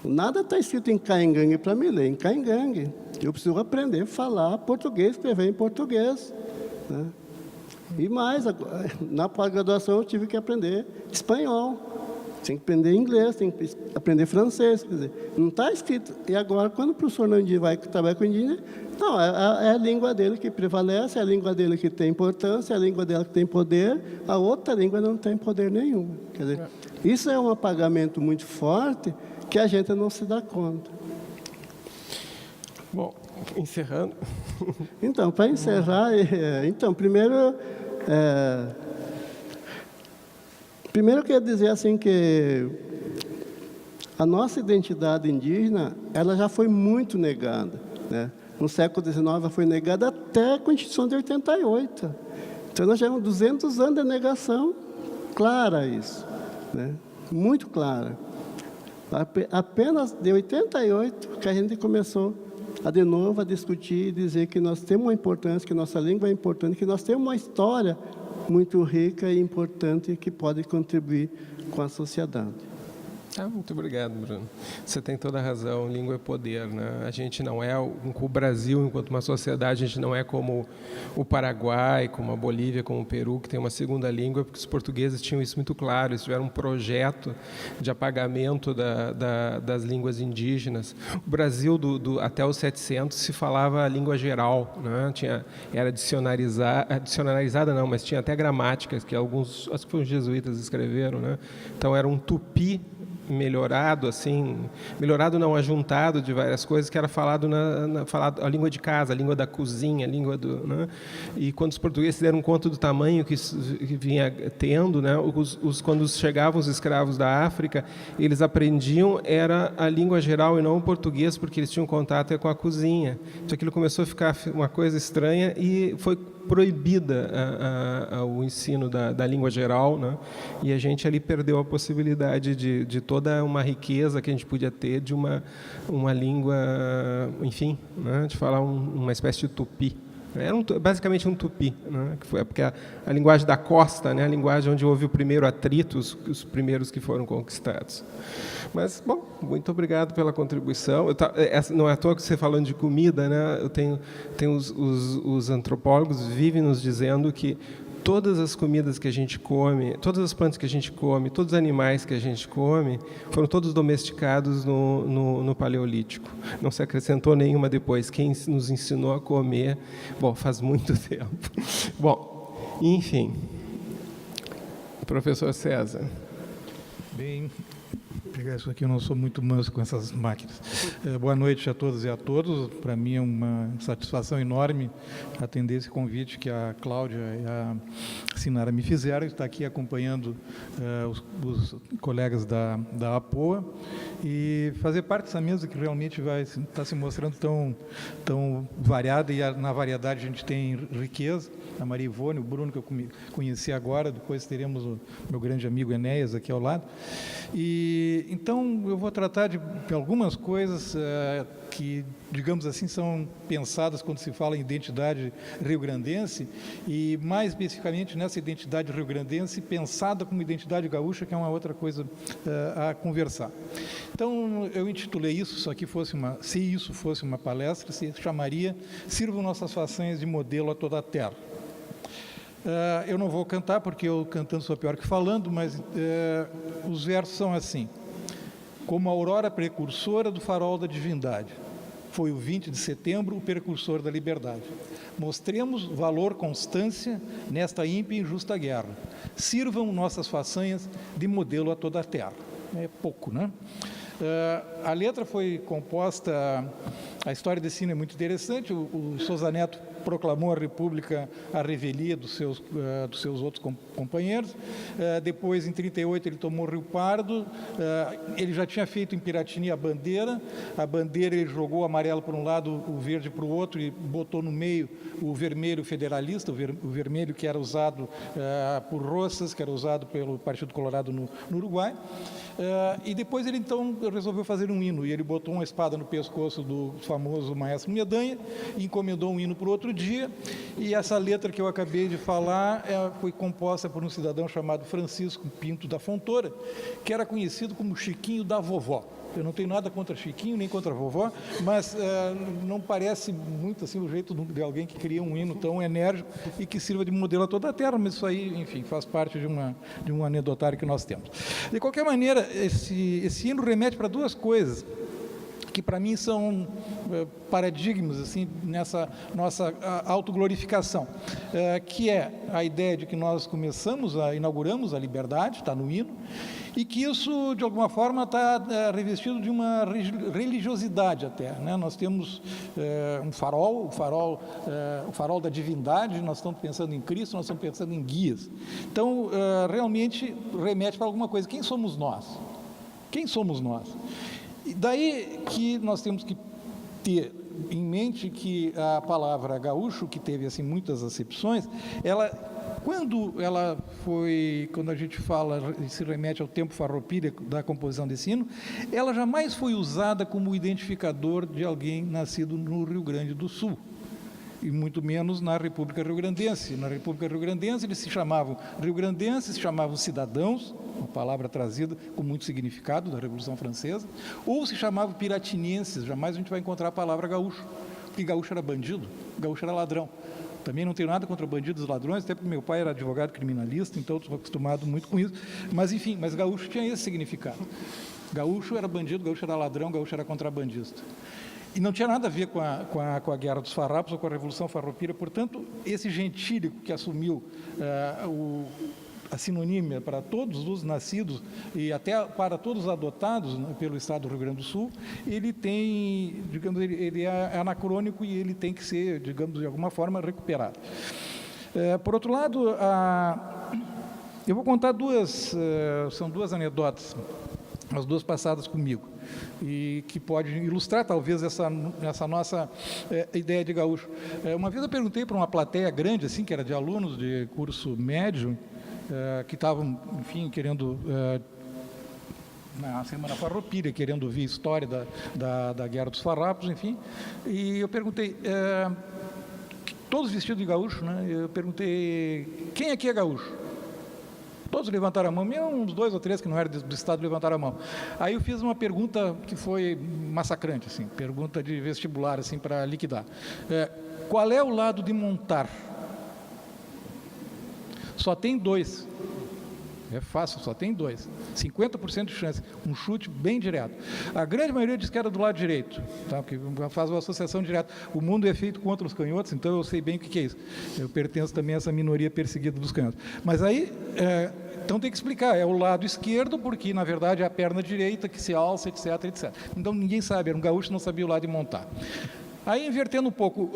nada está escrito em caingangue para me ler em caingangue. Eu preciso aprender a falar português, escrever em português, né? E mais, na pós-graduação eu tive que aprender espanhol, tem que aprender inglês, tem que aprender francês, quer dizer, não está escrito. E agora, quando o professor não indígena vai trabalhar com indígena, não, é a língua dele que prevalece, é a língua dele que tem importância, é a língua dela que tem poder, a outra língua não tem poder nenhum. Quer dizer, isso é um apagamento muito forte que a gente não se dá conta. Bom, encerrando. Então, para encerrar, primeiro eu queria dizer assim que a nossa identidade indígena, ela já foi muito negada, né? No século XIX, ela foi negada até a Constituição de 88. Então, nós já temos 200 anos de negação clara isso, né? Muito clara. Apenas de 88 que a gente começou de novo a discutir e dizer que nós temos uma importância, que nossa língua é importante, que nós temos uma história muito rica e importante que pode contribuir com a sociedade. Muito obrigado, Bruno. Você tem toda a razão, língua é poder, né? A gente não é, o Brasil, enquanto uma sociedade, a gente não é como o Paraguai, como a Bolívia, como o Peru, que tem uma segunda língua, porque os portugueses tinham isso muito claro, eles tiveram um projeto de apagamento das línguas indígenas. O Brasil, até os 700, se falava a língua geral, né? Era dicionarizada não, mas tinha até gramáticas, que alguns, acho que foram os jesuítas escreveram, né? Então era um tupi melhorado, assim, melhorado não, ajuntado de várias coisas, que era falado falado a língua de casa, a língua da cozinha, a língua do, né? E quando os portugueses deram conta do tamanho que vinha tendo, né? Quando chegavam os escravos da África, eles aprendiam era a língua geral e não o português, porque eles tinham contato com a cozinha. Então aquilo começou a ficar uma coisa estranha e foi proibida o ensino da língua geral, né? E a gente ali perdeu a possibilidade de toda uma riqueza que a gente podia ter de uma língua, enfim, né? De falar uma espécie de tupi. Era basicamente um tupi, né? Que foi porque a linguagem da costa, né? A linguagem onde houve o primeiro atrito, os primeiros que foram conquistados. Mas, bom, muito obrigado pela contribuição. Não é à toa que você falando de comida, né? Eu tenho os antropólogos vivem nos dizendo que todas as comidas que a gente come, todas as plantas que a gente come, todos os animais que a gente come, foram todos domesticados no Paleolítico. Não se acrescentou nenhuma depois. Quem nos ensinou a comer, bom, faz muito tempo. Bom, enfim. Professor César. Bem, pegar isso aqui, eu não sou muito manso com essas máquinas. Boa noite a todas e a todos. Para mim é uma satisfação enorme atender esse convite que a Cláudia e a Sinara me fizeram, estar aqui acompanhando os colegas da APOA e fazer parte dessa mesa que realmente vai estar se mostrando tão variada, e na variedade a gente tem riqueza. A Maria Ivone, o Bruno, que eu conheci agora, depois teremos o meu grande amigo Enéas aqui ao lado. E então eu vou tratar de algumas coisas que, digamos assim, são pensadas quando se fala em identidade rio-grandense, e mais especificamente nessa identidade rio-grandense pensada como identidade gaúcha, que é uma outra coisa a conversar. Então eu intitulei isso, se isso fosse uma palestra, se chamaria "Sirvam nossas façanhas de modelo a toda a terra". Eu não vou cantar, porque eu cantando sou pior que falando, mas os versos são assim: como a aurora precursora do farol da divindade, foi o 20 de setembro o precursor da liberdade. Mostremos valor, constância nesta ímpia e injusta guerra. Sirvam nossas façanhas de modelo a toda a terra. É pouco, né? A letra foi composta, a história desse hino é muito interessante. O Sousa Neto proclamou a República à revelia dos seus outros companheiros. Depois, em 38, ele tomou Rio Pardo. Ele já tinha feito em Piratini a bandeira ele jogou o amarelo para um lado, o verde para o outro, e botou no meio o vermelho federalista, o vermelho que era usado por Roças, que era usado pelo Partido Colorado no Uruguai. E depois ele então resolveu fazer um hino, e ele botou uma espada no pescoço do famoso maestro Medanha e encomendou um hino para o outro dia. E essa letra que eu acabei de falar foi composta por um cidadão chamado Francisco Pinto da Fontoura, que era conhecido como Chiquinho da Vovó. Eu não tenho nada contra Chiquinho, nem contra a vovó, mas não parece muito assim o jeito de alguém que cria um hino tão enérgico e que sirva de modelo a toda a terra, mas isso aí, enfim, faz parte de um anedotário que nós temos. De qualquer maneira, esse hino remete para duas coisas que para mim são paradigmas assim nessa nossa autoglorificação, que é a ideia de que nós inauguramos a liberdade, está no hino, e que isso, de alguma forma, está revestido de uma religiosidade até, né? Nós temos um farol, o farol da divindade, nós estamos pensando em Cristo, nós estamos pensando em guias. Então, realmente remete para alguma coisa. Quem somos nós? Quem somos nós? E daí que nós temos que ter em mente que a palavra gaúcho, que teve assim muitas acepções, quando a gente fala, se remete ao tempo farroupilha da composição desse hino, ela jamais foi usada como identificador de alguém nascido no Rio Grande do Sul, e muito menos na República Rio-Grandense. Na República Rio-Grandense eles se chamavam rio-grandenses, se chamavam cidadãos, uma palavra trazida com muito significado da Revolução Francesa, ou se chamavam piratinenses. Jamais a gente vai encontrar a palavra gaúcho, porque gaúcho era bandido, gaúcho era ladrão. Também não tenho nada contra bandidos e ladrões, até porque meu pai era advogado criminalista, então estou acostumado muito com isso. Mas, enfim, gaúcho tinha esse significado. Gaúcho era bandido, gaúcho era ladrão, gaúcho era contrabandista. E não tinha nada a ver com a Guerra dos Farrapos ou com a Revolução Farroupilha. Portanto, esse gentílico que assumiu a sinonímia para todos os nascidos e até para todos os adotados, né, pelo Estado do Rio Grande do Sul, ele tem, digamos, ele é anacrônico e ele tem que ser, digamos, de alguma forma recuperado. Por outro lado, eu vou contar são duas anedotas, as duas passadas comigo, e que pode ilustrar talvez essa nossa ideia de gaúcho. Uma vez eu perguntei para uma plateia grande, assim, que era de alunos de curso médio, que estavam, enfim, querendo, na Semana Farroupilha, querendo ouvir a história da Guerra dos Farrapos, enfim, e eu perguntei, todos vestidos de gaúcho, né? Eu perguntei, quem aqui é gaúcho? Todos levantaram a mão, uns 2 ou 3 que não eram do Estado levantaram a mão. Aí eu fiz uma pergunta que foi massacrante, assim, pergunta de vestibular, assim, para liquidar. Qual é o lado de montar? Só tem 2. É fácil, só tem 2. 50% de chance, um chute bem direto. A grande maioria diz que era do lado direito, tá? Porque faz uma associação direta. O mundo é feito contra os canhotos, então eu sei bem o que é isso. Eu pertenço também a essa minoria perseguida dos canhotos. Mas aí, então tem que explicar, é o lado esquerdo, porque na verdade é a perna direita que se alça, etc, etc. Então ninguém sabe, era um gaúcho que não sabia o lado de montar. Aí, invertendo um pouco,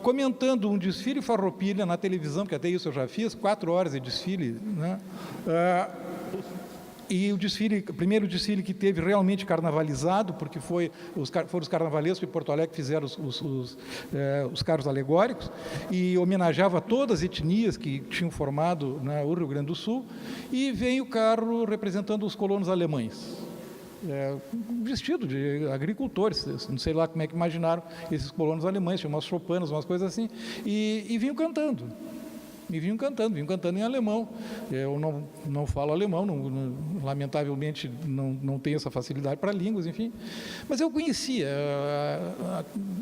comentando um desfile farroupilha na televisão, que até isso eu já fiz, 4 horas de desfile, né? E o primeiro desfile que teve realmente carnavalizado, porque foram os carnavalescos de Porto Alegre que fizeram os carros alegóricos, e homenageava todas as etnias que tinham formado, né, o Rio Grande do Sul, e veio o carro representando os colonos alemães. Vestido de agricultores, não sei lá como é que imaginaram esses colonos alemães, tinham umas chopanas, umas coisas assim, e vinham cantando. Vinham cantando em alemão. Eu não falo alemão, lamentavelmente não tenho essa facilidade para línguas, enfim. Mas eu conhecia,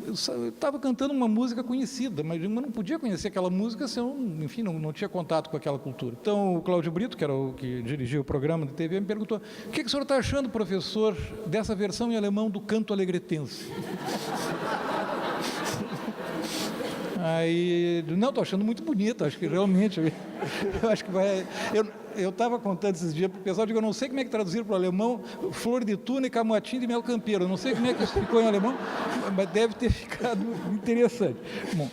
eu estava cantando uma música conhecida, mas eu não podia conhecer aquela música se eu, enfim, não tinha contato com aquela cultura. Então, o Cláudio Brito, que era o que dirigia o programa de TV, me perguntou: o que o senhor está achando, professor, dessa versão em alemão do canto alegretense? Aí, não, estou achando muito bonito, acho que realmente, eu acho que vai... Eu estava contando esses dias para o pessoal, digo, eu não sei como é que traduziram para o alemão flor de tuna e camotim de mel campeiro, eu não sei como é que isso ficou em alemão, mas deve ter ficado interessante. Bom,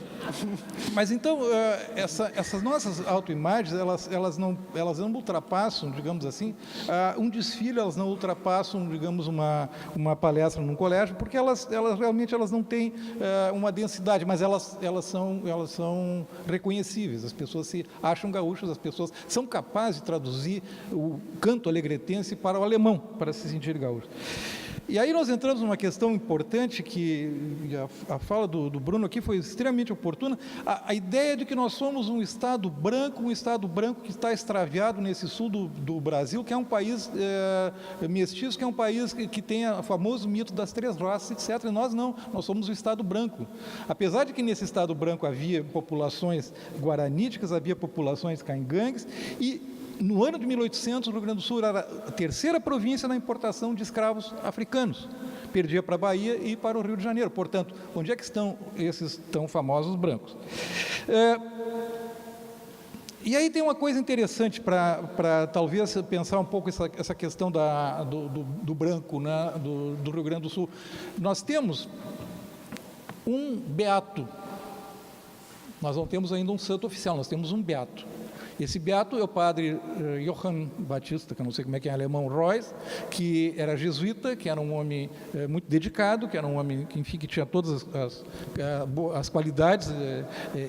mas então, essas nossas autoimagens, elas não ultrapassam, digamos assim, um desfile, elas não ultrapassam, digamos, uma palestra num colégio, porque elas realmente não têm uma densidade, mas elas são reconhecíveis, as pessoas se acham gaúchas, as pessoas são capazes de traduzir o canto alegretense para o alemão, para se sentir gaúcho. E aí nós entramos numa questão importante, que a fala do Bruno aqui foi extremamente oportuna, a ideia de que nós somos um Estado branco que está extraviado nesse sul do Brasil, que é um país mestiço, que é um país que tem o famoso mito das 3 raças, etc. E nós não, nós somos um Estado branco. Apesar de que nesse Estado branco havia populações guaraníticas, havia populações caingangues, e no ano de 1800, o Rio Grande do Sul era a 3ª província na importação de escravos africanos. Perdia para a Bahia e para o Rio de Janeiro. Portanto, onde é que estão esses tão famosos brancos? E aí tem uma coisa interessante para talvez pensar um pouco essa questão do branco, né, do Rio Grande do Sul. Nós temos um beato. Nós não temos ainda um santo oficial, nós temos um beato. Esse beato é o padre Johann Batista, que eu não sei como é que é em alemão, Reuss, que era jesuíta, que era um homem muito dedicado, que era um homem que, enfim, que tinha todas as qualidades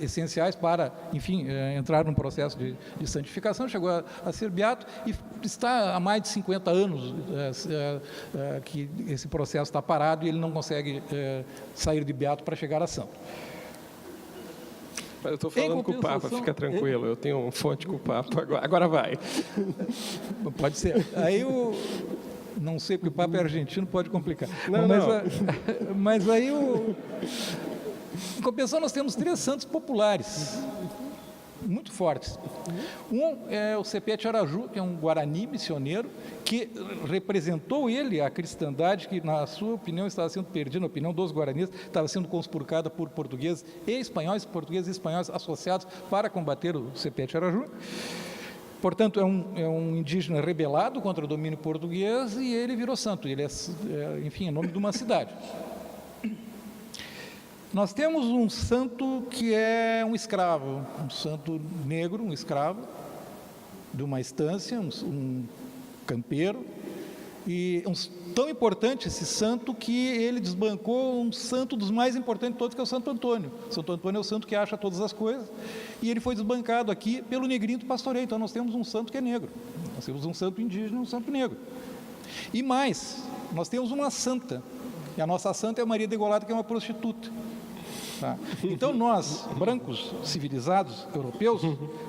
essenciais para, enfim, entrar num processo de santificação. Chegou a ser beato e está há mais de 50 anos que esse processo está parado e ele não consegue sair de beato para chegar a santo. Eu estou falando com o Papa, fica tranquilo, eu tenho um fonte com o Papa, agora vai. Pode ser. Aí eu não sei, porque o Papa é argentino, pode complicar. Mas aí, em compensação, nós temos 3 santos populares, muito fortes. Um é o Cepete Araju, que é um guarani missioneiro, que representou a cristandade, que, na sua opinião, estava sendo perdida, na opinião dos guaranis, estava sendo conspurcada por portugueses e espanhóis associados para combater o Cepete Araju. Portanto, é um indígena rebelado contra o domínio português e ele virou santo. Ele enfim, é nome de uma cidade. Nós temos um santo que é um escravo, um santo negro, um escravo de uma estância, um campeiro, e tão importante esse santo que ele desbancou um santo dos mais importantes de todos, que é o Santo Antônio. Santo Antônio é o santo que acha todas as coisas, e ele foi desbancado aqui pelo negrinho do pastoreio. Então nós temos um santo que é negro, nós temos um santo indígena e um santo negro. E mais, nós temos uma santa, e a nossa santa é a Maria Degolada, que é uma prostituta. Tá? Então nós, brancos civilizados europeus,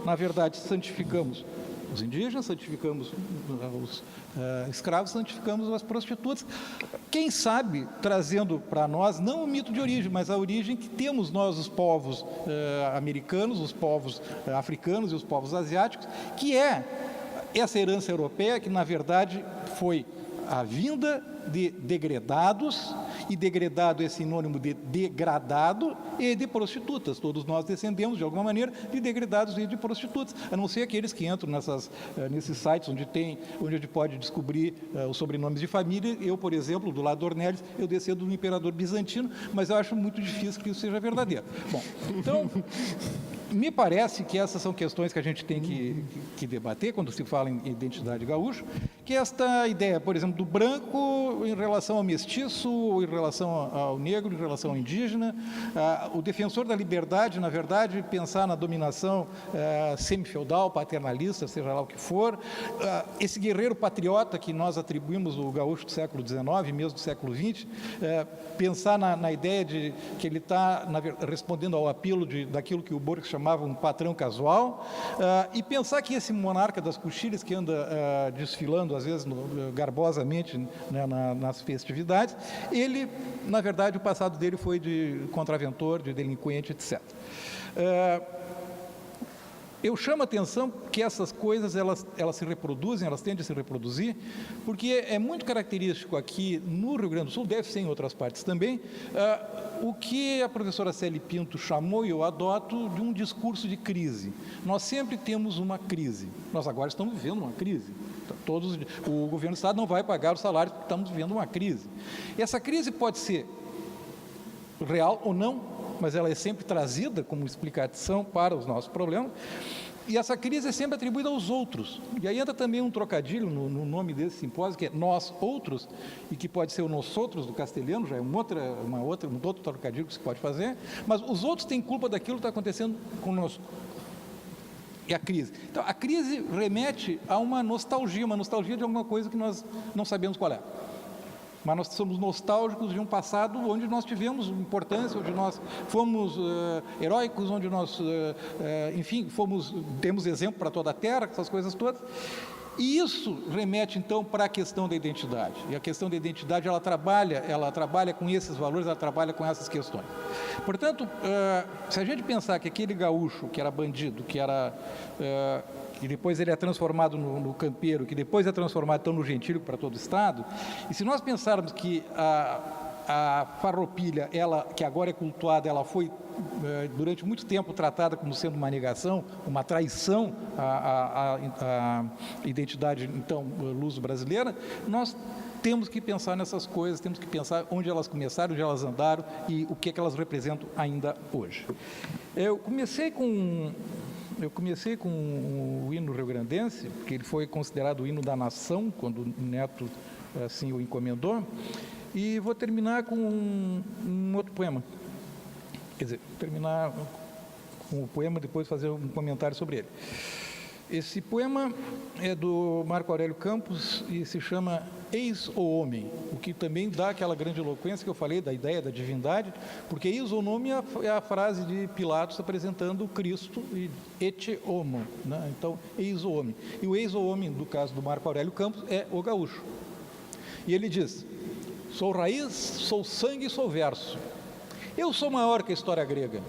na verdade santificamos os indígenas, santificamos os escravos, santificamos as prostitutas. Quem sabe trazendo para nós não o mito de origem, mas a origem que temos nós, os povos americanos, os povos africanos e os povos asiáticos, que é essa herança europeia que na verdade foi a vinda de degredados, e degredado é sinônimo de degradado e de prostitutas. Todos nós descendemos, de alguma maneira, de degredados e de prostitutas, a não ser aqueles que entram nesses sites onde a gente pode descobrir os sobrenomes de família. Eu, por exemplo, do lado do Ornelis, eu descendo do imperador bizantino, mas eu acho muito difícil que isso seja verdadeiro. Bom, então, me parece que essas são questões que a gente tem que debater quando se fala em identidade gaúcha, que esta ideia, por exemplo, do branco em relação ao mestiço, em relação ao negro, em relação ao indígena, o defensor da liberdade, na verdade, pensar na dominação semi-feudal, paternalista, seja lá o que for, esse guerreiro patriota que nós atribuímos ao gaúcho do século XIX, mesmo do século XX, pensar na ideia de que ele está respondendo ao apelo daquilo que o Borges chamava um patrão casual, e pensar que esse monarca das coxilhas que anda desfilando, às vezes garbosamente, né, nas festividades, ele, na verdade, o passado dele foi de contraventor, de delinquente, etc. Eu chamo a atenção que essas coisas, elas se reproduzem, elas tendem a se reproduzir, porque é muito característico aqui no Rio Grande do Sul, deve ser em outras partes também, o que a professora Célia Pinto chamou, e eu adoto, de um discurso de crise. Nós sempre temos uma crise. Nós agora estamos vivendo uma crise. O governo do Estado não vai pagar os salários porque estamos vivendo uma crise. E essa crise pode ser real ou não, mas ela é sempre trazida como explicação para os nossos problemas, e essa crise é sempre atribuída aos outros. E aí entra também um trocadilho no nome desse simpósio, que é nós outros, e que pode ser o nós outros do castelhano, já é um outro trocadilho que se pode fazer, mas os outros têm culpa daquilo que está acontecendo conosco. E a crise. Então, a crise remete a uma nostalgia de alguma coisa que nós não sabemos qual é. Mas nós somos nostálgicos de um passado onde nós tivemos importância, onde nós fomos heróicos, onde nós, enfim, temos exemplo para toda a Terra, essas coisas todas. E isso remete, então, para a questão da identidade. E a questão da identidade, ela trabalha com esses valores, ela trabalha com essas questões. Portanto, se a gente pensar que aquele gaúcho, que era bandido, que depois ele é transformado no campeiro, que depois é transformado, então, no gentílico para todo o Estado, e se nós pensarmos que a farroupilha, que agora é cultuada, ela foi durante muito tempo tratada como sendo uma negação, uma traição à identidade, então, luso-brasileira, nós temos que pensar nessas coisas, temos que pensar onde elas começaram, onde elas andaram e o que elas representam ainda hoje. Eu comecei com o hino rio-grandense, porque ele foi considerado o hino da nação, quando o Neto assim o encomendou, e vou terminar com um outro poema. Quer dizer, terminar com o poema, depois fazer um comentário sobre ele. Esse poema é do Marco Aurélio Campos e se chama Eis o Homem, o que também dá aquela grande eloquência que eu falei da ideia da divindade, porque eis o nome é a frase de Pilatos apresentando Cristo, e et homo, né? Então, eis o homem. E o eis o homem, do caso do Marco Aurélio Campos, é o gaúcho. E ele diz: sou raiz, sou sangue e sou verso. Eu sou maior que a história grega.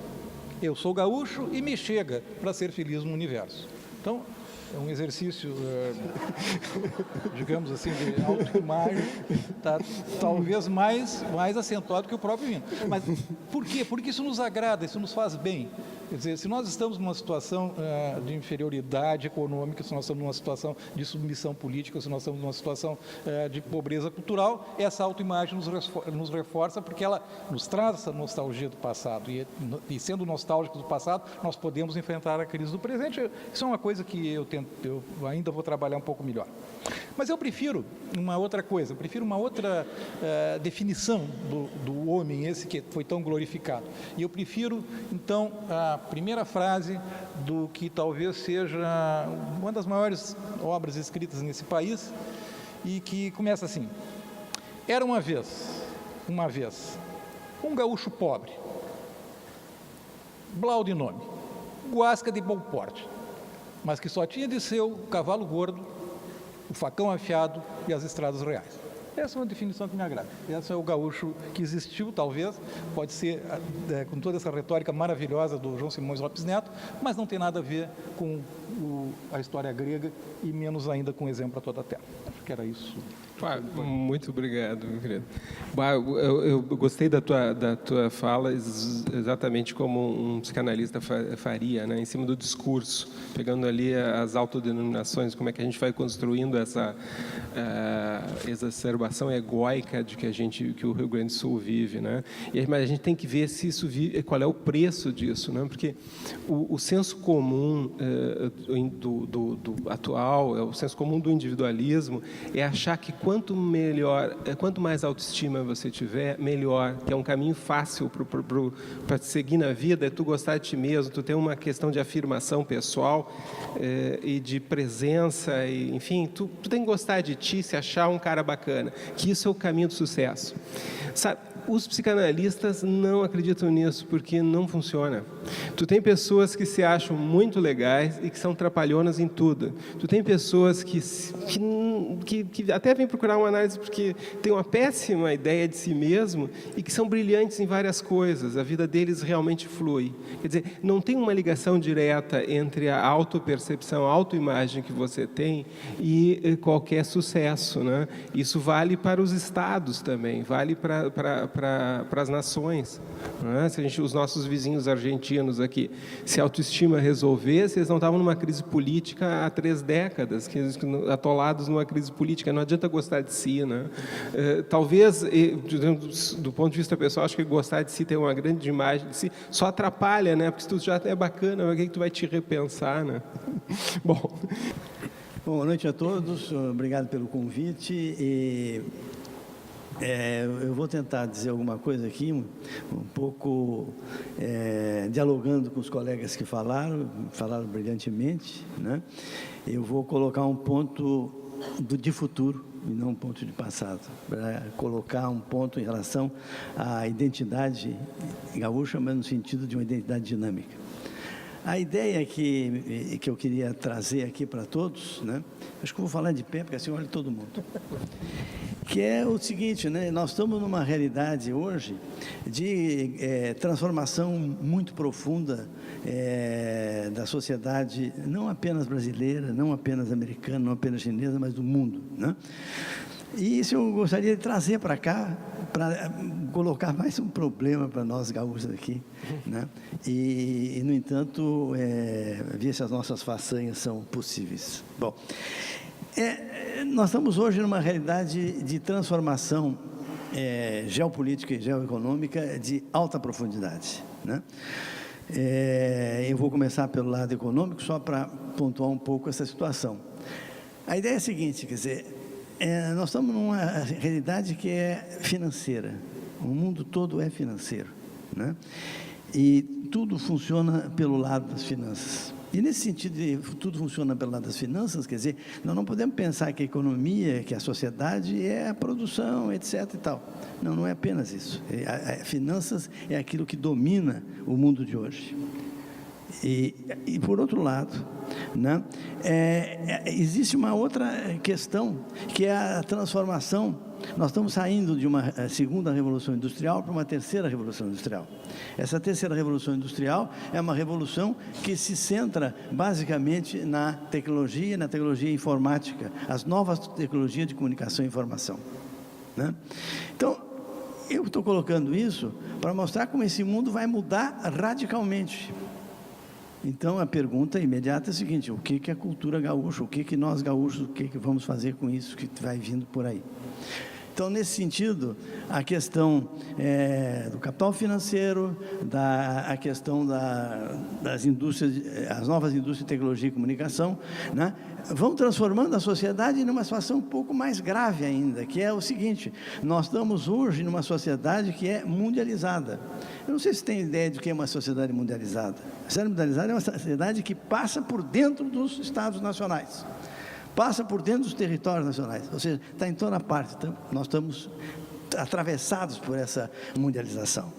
Eu sou gaúcho e me chega para ser feliz no universo. Então, um exercício, digamos assim, de autoimagem, talvez mais acentuado que o próprio hino. Mas por quê? Porque isso nos agrada, isso nos faz bem. Quer dizer, se nós estamos numa situação de inferioridade econômica, se nós estamos numa situação de submissão política, se nós estamos numa situação de pobreza cultural, essa autoimagem nos reforça, porque ela nos traz essa nostalgia do passado. E sendo nostálgicos do passado, nós podemos enfrentar a crise do presente. Isso é uma coisa que eu ainda vou trabalhar um pouco melhor. Mas eu prefiro uma outra coisa, eu prefiro uma outra definição do homem, esse que foi tão glorificado. E eu prefiro, então, a primeira frase do que talvez seja uma das maiores obras escritas nesse país, e que começa assim: era uma vez, um gaúcho pobre, blau de nome, guasca de bom porte, mas que só tinha de seu cavalo gordo, o facão afiado e as estradas reais. Essa é uma definição que me agrada. Esse é o gaúcho que existiu, talvez, pode ser com toda essa retórica maravilhosa do João Simões Lopes Neto, mas não tem nada a ver com a história grega e menos ainda com o exemplo a toda a terra. Acho que era isso. Muito obrigado, meu querido. Eu gostei da tua fala, exatamente como um psicanalista faria, né, em cima do discurso, pegando ali as autodenominações, como é que a gente vai construindo essa exacerbação egóica de que o Rio Grande do Sul vive, né? Mas a gente tem que ver se isso qual é o preço disso, né? Porque o senso comum do atual, o senso comum do individualismo, é achar que quanto mais autoestima você tiver, melhor, que é um caminho fácil para seguir na vida, é tu gostar de ti mesmo, tu ter uma questão de afirmação pessoal e de presença, e, enfim, tu tem que gostar de ti, se achar um cara bacana, que isso é o caminho do sucesso. Sabe, os psicanalistas não acreditam nisso, porque não funciona. Tu tem pessoas que se acham muito legais e que são trapalhonas em tudo. Tu tem pessoas que até vêm procurar uma análise porque tem uma péssima ideia de si mesmo e que são brilhantes em várias coisas. A vida deles realmente flui. Quer dizer, não tem uma ligação direta entre a autopercepção, a autoimagem que você tem e qualquer sucesso, né? Isso vale para os estados também, vale para as nações, né? Se os nossos vizinhos argentinos aqui, se a autoestima resolvesse, eles não estavam numa crise política há 3 décadas, atolados numa crise política. Não adianta gostar de si, né? Talvez, do ponto de vista pessoal, acho que gostar de si, ter uma grande imagem de si, só atrapalha, né? Porque se tu já é bacana, o que tu vai te repensar, né? Bom, boa noite a todos, obrigado pelo convite. Eu vou tentar dizer alguma coisa aqui, um pouco dialogando com os colegas que falaram brilhantemente, né? Eu vou colocar um ponto de futuro e não um ponto de passado, para colocar um ponto em relação à identidade gaúcha, mas no sentido de uma identidade dinâmica. A ideia que eu queria trazer aqui para todos, né? Acho que eu vou falar de pé, porque assim olha todo mundo. Que é o seguinte, né? Nós estamos numa realidade hoje de transformação muito profunda da sociedade, não apenas brasileira, não apenas americana, não apenas chinesa, mas do mundo, né? E isso eu gostaria de trazer para cá, para colocar mais um problema para nós gaúchos aqui, né? E no entanto, ver se as nossas façanhas são possíveis. Bom, nós estamos hoje numa realidade de transformação geopolítica e geoeconômica de alta profundidade, né? Eu vou começar pelo lado econômico, só para pontuar um pouco essa situação. A ideia é a seguinte, quer dizer, nós estamos numa realidade que é financeira. O mundo todo é financeiro, né? E tudo funciona pelo lado das finanças. E nesse sentido de tudo funciona pelo lado das finanças, quer dizer, nós não podemos pensar que a economia, que a sociedade é a produção, etc. e tal. Não, não é apenas isso. Finanças é aquilo que domina o mundo de hoje. E por outro lado, né? Existe uma outra questão, que é a transformação. Nós estamos saindo de uma segunda revolução industrial para uma terceira revolução industrial. Essa terceira revolução industrial é uma revolução que se centra basicamente na tecnologia informática, as novas tecnologias de comunicação e informação, né? Então, eu estou colocando isso para mostrar como esse mundo vai mudar radicalmente. Então, a pergunta imediata é a seguinte: o que é a cultura gaúcha? O que nós gaúchos, o que vamos fazer com isso que vai vindo por aí? Então, nesse sentido, a questão do capital financeiro, a questão das indústrias, as novas indústrias de tecnologia e comunicação, né, vão transformando a sociedade numa situação um pouco mais grave ainda, que é o seguinte: nós estamos hoje numa sociedade que é mundializada. Eu não sei se tem ideia de o que é uma sociedade mundializada. A sociedade mundializada é uma sociedade que passa por dentro dos Estados nacionais, passa por dentro dos territórios nacionais, ou seja, está em toda parte. Então, nós estamos atravessados por essa mundialização.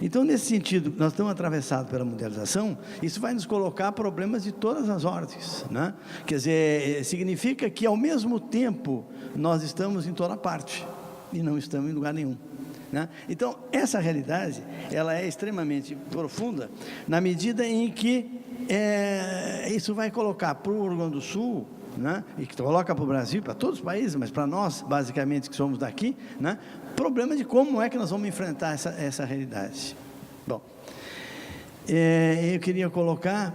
Então, nesse sentido, nós estamos atravessados pela mundialização, isso vai nos colocar problemas de todas as ordens, né? Quer dizer, significa que, ao mesmo tempo, nós estamos em toda parte e não estamos em lugar nenhum, né? Então, essa realidade, ela é extremamente profunda, na medida em que isso vai colocar para o Rio Grande do Sul, né, e que coloca para o Brasil, para todos os países, mas para nós, basicamente, que somos daqui, né, problema de como é que nós vamos enfrentar essa realidade. Bom, eu queria colocar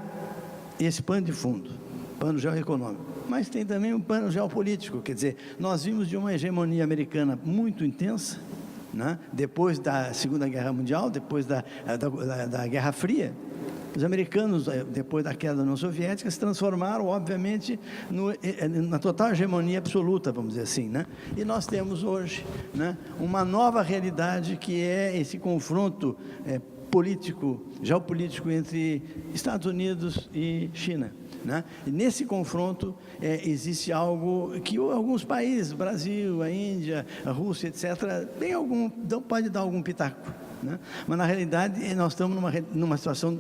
esse pano de fundo, pano geoeconômico, mas tem também um pano geopolítico. Quer dizer, nós vimos de uma hegemonia americana muito intensa, né, depois da Segunda Guerra Mundial, depois da Guerra Fria. Os americanos, depois da queda da União Soviética, se transformaram, obviamente, na total hegemonia absoluta, vamos dizer assim, né? E nós temos hoje, né, uma nova realidade, que é esse confronto geopolítico entre Estados Unidos e China, né? E nesse confronto existe algo que alguns países, o Brasil, a Índia, a Rússia, etc., pode dar algum pitaco, né? Mas na realidade nós estamos numa situação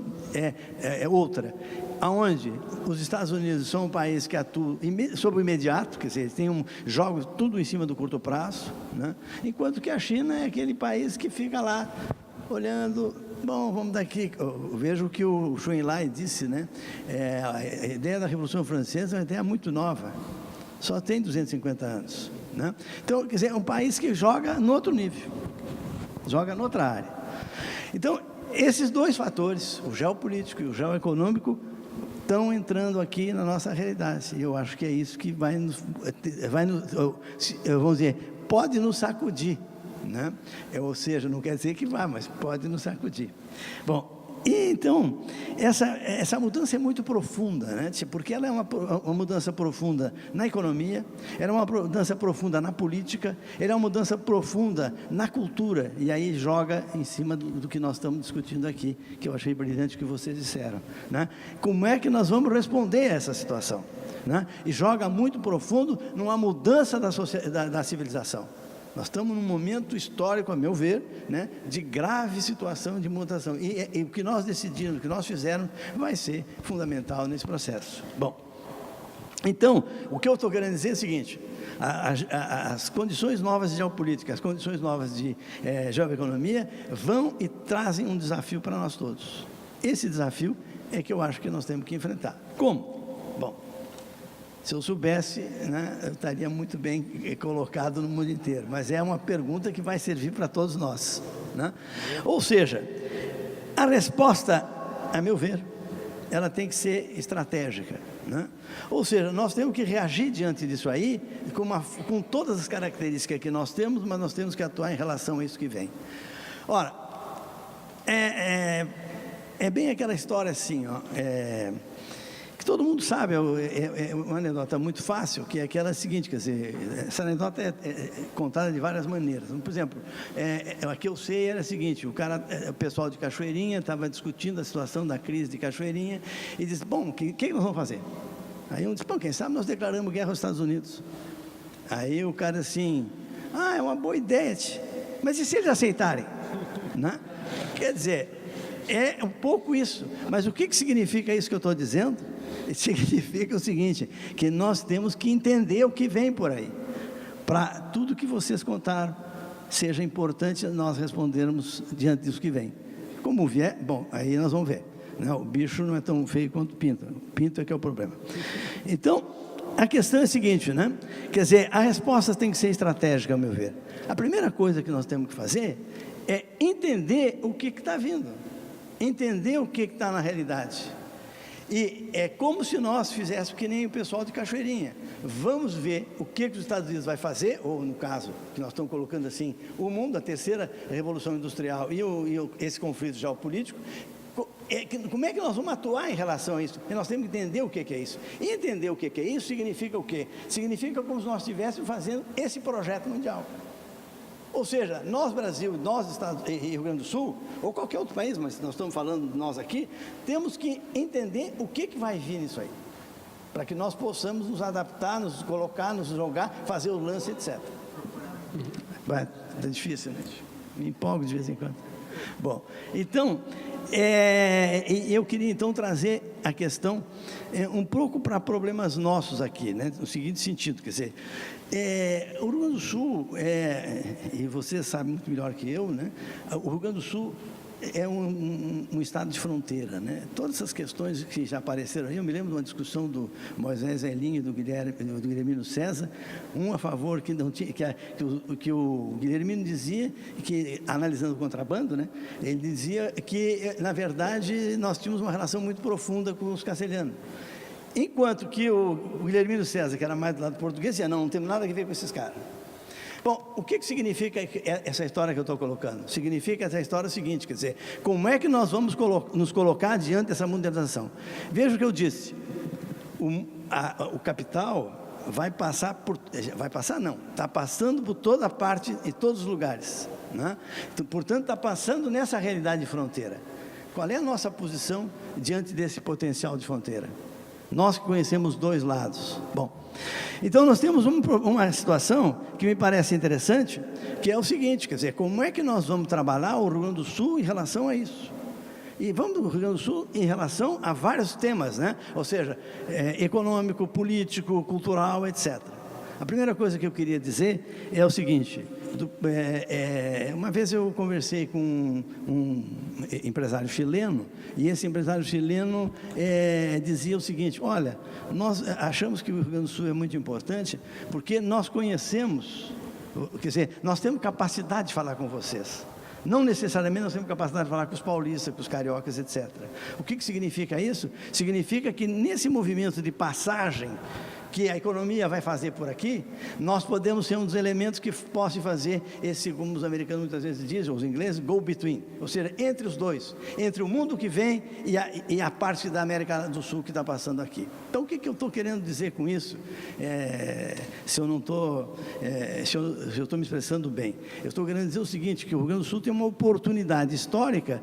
outra, aonde os Estados Unidos são um país que atua sobre o imediato, quer dizer, jogam tudo em cima do curto prazo, né? Enquanto que a China é aquele país que fica lá olhando. Bom, vamos daqui. Eu vejo o que o Zhou Enlai disse, né? A ideia da Revolução Francesa é uma ideia muito nova, só tem 250 anos, né? Então, quer dizer, é um país que joga no outro nível, joga noutra área. Então, esses dois fatores, o geopolítico e o geoeconômico, estão entrando aqui na nossa realidade. E eu acho que é isso que vamos dizer, pode nos sacudir, né? Ou seja, não quer dizer que vai, mas pode nos sacudir. Bom, e então, essa mudança é muito profunda, né? Porque ela é uma mudança profunda na economia, ela é uma mudança profunda na política, ela é uma mudança profunda na cultura, e aí joga em cima do que nós estamos discutindo aqui, que eu achei brilhante o que vocês disseram, né? Como é que nós vamos responder a essa situação, né? E joga muito profundo numa mudança da civilização. Nós estamos num momento histórico, a meu ver, né, de grave situação de mutação. E o que nós decidimos, o que nós fizermos, vai ser fundamental nesse processo. Bom, então, o que eu estou querendo dizer é o seguinte: as condições novas de geopolítica, as condições novas de geoeconomia vão e trazem um desafio para nós todos. Esse desafio é que eu acho que nós temos que enfrentar. Como? Bom, se eu soubesse, né, eu estaria muito bem colocado no mundo inteiro, mas é uma pergunta que vai servir para todos nós, né? Ou seja, a resposta, a meu ver, ela tem que ser estratégica, né? Ou seja, nós temos que reagir diante disso aí, com todas as características que nós temos, mas nós temos que atuar em relação a isso que vem. Ora, é bem aquela história assim, ó, que todo mundo sabe, é uma anedota muito fácil, que é aquela seguinte, quer dizer, essa anedota é contada de várias maneiras. Por exemplo, a que eu sei era a seguinte: o pessoal de Cachoeirinha estava discutindo a situação da crise de Cachoeirinha e disse: bom, o que nós vamos fazer? Aí um disse: bom, quem sabe nós declaramos guerra aos Estados Unidos. Aí o cara assim: é uma boa ideia, mas e se eles aceitarem? Né? Quer dizer, é um pouco isso. Mas o que significa isso que eu estou dizendo? Significa o seguinte, que nós temos que entender o que vem por aí, para tudo que vocês contaram seja importante nós respondermos diante disso que vem. Como vier, bom, aí nós vamos ver. Não, o bicho não é tão feio quanto o pinto. O pinto é que é o problema. Então, a questão é a seguinte, né? Quer dizer, a resposta tem que ser estratégica, ao meu ver. A primeira coisa que nós temos que fazer é entender o que está vindo. Entender o que está na realidade. E é como se nós fizéssemos que nem o pessoal de Cachoeirinha. Vamos ver o que os Estados Unidos vai fazer, ou no caso, que nós estamos colocando assim, o mundo, a terceira revolução industrial e esse conflito geopolítico, como é que nós vamos atuar em relação a isso? E nós temos que entender o que é isso. E entender o que é isso significa o quê? Significa como se nós estivéssemos fazendo esse projeto mundial. Ou seja, nós Brasil, nós Estados e Rio Grande do Sul, ou qualquer outro país, mas nós estamos falando de nós aqui, temos que entender o que vai vir nisso aí, para que nós possamos nos adaptar, nos colocar, nos jogar, fazer o lance, etc. Vai, é difícil, né? Me empolgo de vez em quando. Bom, então, eu queria então trazer a questão um pouco para problemas nossos aqui, né? No seguinte sentido, quer dizer, o Rio Grande do Sul, e você sabe muito melhor que eu, né? O Rio Grande do Sul é um estado de fronteira, né? Todas essas questões que já apareceram aí, eu me lembro de uma discussão do Moisés Elinho e do Guilhermino César, um a favor que não tinha, que o Guilhermino dizia, que analisando o contrabando, né? Ele dizia que, na verdade, nós tínhamos uma relação muito profunda com os castelhanos. Enquanto que o Guilhermino César, que era mais do lado português, dizia, não temos nada a ver com esses caras. Bom, o que significa essa história que eu estou colocando? Significa essa história seguinte, quer dizer, como é que nós vamos nos colocar diante dessa modernização? Veja o que eu disse, o capital vai passar não, está passando por toda parte e todos os lugares, né? Então, portanto, está passando nessa realidade de fronteira. Qual é a nossa posição diante desse potencial de fronteira? Nós que conhecemos dois lados. Bom, então nós temos uma situação que me parece interessante, que é o seguinte, quer dizer, como é que nós vamos trabalhar o Rio Grande do Sul em relação a isso? E vamos do Rio Grande do Sul em relação a vários temas, né? Ou seja, econômico, político, cultural, etc. A primeira coisa que eu queria dizer é o seguinte, uma vez eu conversei com um empresário chileno, e esse empresário chileno dizia o seguinte, olha, nós achamos que o Rio Grande do Sul é muito importante, porque nós conhecemos, quer dizer, nós temos capacidade de falar com vocês. Não necessariamente nós temos capacidade de falar com os paulistas, com os cariocas, etc. O que significa isso? Significa que nesse movimento de passagem que a economia vai fazer por aqui, nós podemos ser um dos elementos que possam fazer esse, como os americanos muitas vezes dizem, os ingleses, go between, ou seja, entre os dois, entre o mundo que vem e a parte da América do Sul que está passando aqui. Então, o que eu estou querendo dizer com isso? Se eu estou me expressando bem, eu estou querendo dizer o seguinte, que o Rio Grande do Sul tem uma oportunidade histórica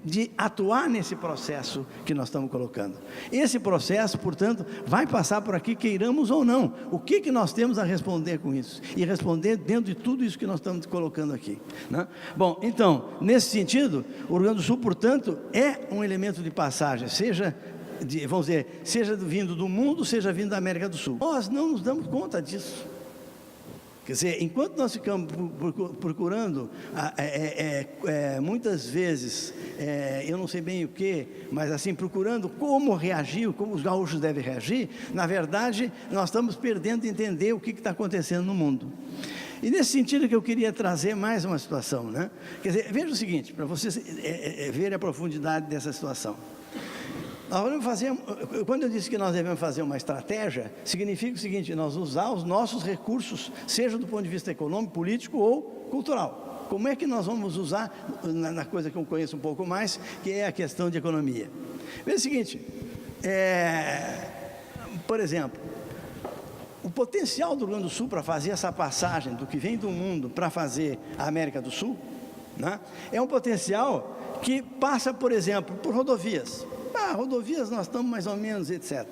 de atuar nesse processo que nós estamos colocando. Esse processo, portanto, vai passar por aqui, queiramos ou não. O que nós temos a responder com isso? E responder dentro de tudo isso que nós estamos colocando aqui, né? Bom, então, nesse sentido, o Rio Grande do Sul, portanto, é um elemento de passagem, seja vindo do mundo, seja vindo da América do Sul. Nós não nos damos conta disso. Quer dizer, enquanto nós ficamos procurando, muitas vezes, eu não sei bem o que, mas assim, procurando como reagir, como os gaúchos devem reagir, na verdade, nós estamos perdendo de entender o que está acontecendo no mundo. E nesse sentido que eu queria trazer mais uma situação, né? Quer dizer, veja o seguinte, para vocês verem a profundidade dessa situação. Nós vamos fazer, quando eu disse que nós devemos fazer uma estratégia, significa o seguinte, nós usar os nossos recursos, seja do ponto de vista econômico, político ou cultural. Como é que nós vamos usar, na coisa que eu conheço um pouco mais, que é a questão de economia? Veja o seguinte, por exemplo, o potencial do Rio Grande do Sul para fazer essa passagem do que vem do mundo para fazer a América do Sul, né, é um potencial que passa, por exemplo, por rodovias. Rodovias nós estamos mais ou menos, etc.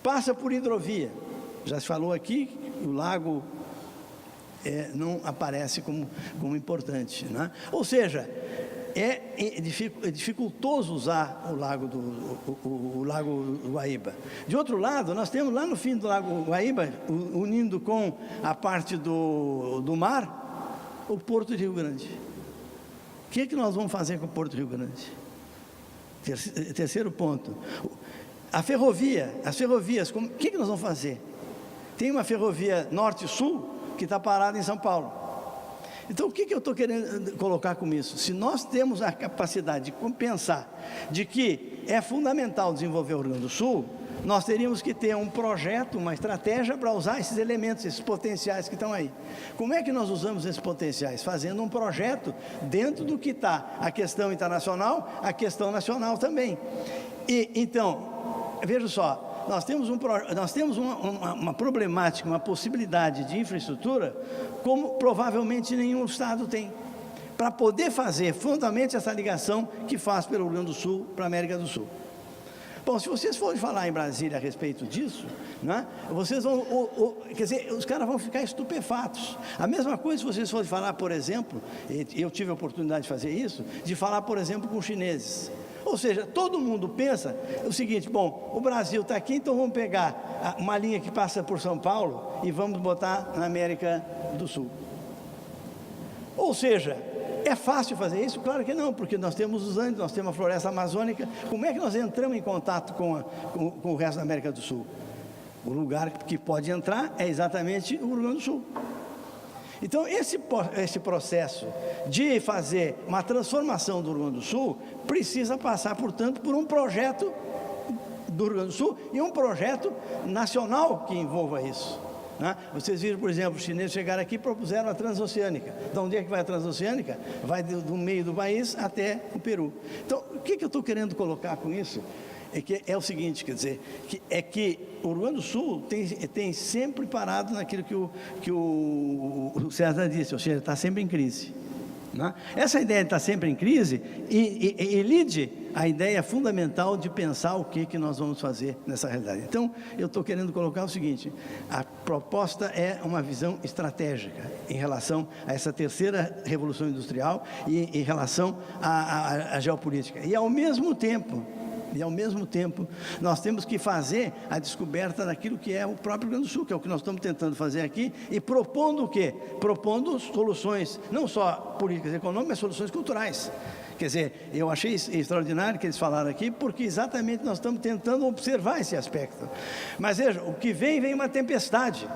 Passa por hidrovia. Já se falou aqui que o lago não aparece como importante, né? Ou seja, é dificultoso usar o Lago Guaíba. De outro lado, nós temos lá no fim do Lago Guaíba, unindo com a parte do mar, o Porto de Rio Grande. O que nós vamos fazer com o Porto de Rio Grande? Terceiro ponto. As ferrovias, o que nós vamos fazer? Tem uma ferrovia norte-sul que está parada em São Paulo. Então, o que eu estou querendo colocar com isso? Se nós temos a capacidade de pensar de que é fundamental desenvolver o Rio Grande do Sul, nós teríamos que ter um projeto, uma estratégia para usar esses elementos, esses potenciais que estão aí. Como é que nós usamos esses potenciais? Fazendo um projeto dentro do que está a questão internacional, a questão nacional também. E, então, veja só, nós temos uma problemática, uma possibilidade de infraestrutura como provavelmente nenhum estado tem, para poder fazer fundamentalmente essa ligação que faz pelo Rio Grande do Sul para a América do Sul. Bom, se vocês forem falar em Brasília a respeito disso, né, vocês vão, quer dizer, os caras vão ficar estupefatos. A mesma coisa se vocês forem falar, por exemplo, eu tive a oportunidade de fazer isso, de falar, por exemplo, com os chineses. Ou seja, todo mundo pensa o seguinte: bom, o Brasil está aqui, então vamos pegar uma linha que passa por São Paulo e vamos botar na América do Sul. Ou seja, é fácil fazer isso? Claro que não, porque nós temos os Andes, nós temos a floresta amazônica. Como é que nós entramos em contato com o resto da América do Sul? O lugar que pode entrar é exatamente o Rio Grande do Sul. Então, esse processo de fazer uma transformação do Rio Grande do Sul precisa passar, portanto, por um projeto do Rio Grande do Sul e um projeto nacional que envolva isso, né? Vocês viram, por exemplo, os chineses chegaram aqui e propuseram a transoceânica. De onde é que vai a transoceânica? Vai do meio do país até o Peru. Então, o que eu estou querendo colocar com isso? É o seguinte, quer dizer, que o Rio Grande do Sul tem sempre parado naquilo que o César disse, ou seja, está sempre em crise, né? Essa ideia de estar sempre em crise elide a ideia fundamental de pensar o que nós vamos fazer nessa realidade. Então, eu estou querendo colocar o seguinte: a proposta é uma visão estratégica em relação a essa terceira revolução industrial e em relação à geopolítica. E ao mesmo tempo, nós temos que fazer a descoberta daquilo que é o próprio Rio Grande do Sul, que é o que nós estamos tentando fazer aqui, e propondo o quê? Propondo soluções, não só políticas e econômicas, mas soluções culturais. Quer dizer, eu achei extraordinário que eles falaram aqui, porque exatamente nós estamos tentando observar esse aspecto. Mas veja, o que vem uma tempestade.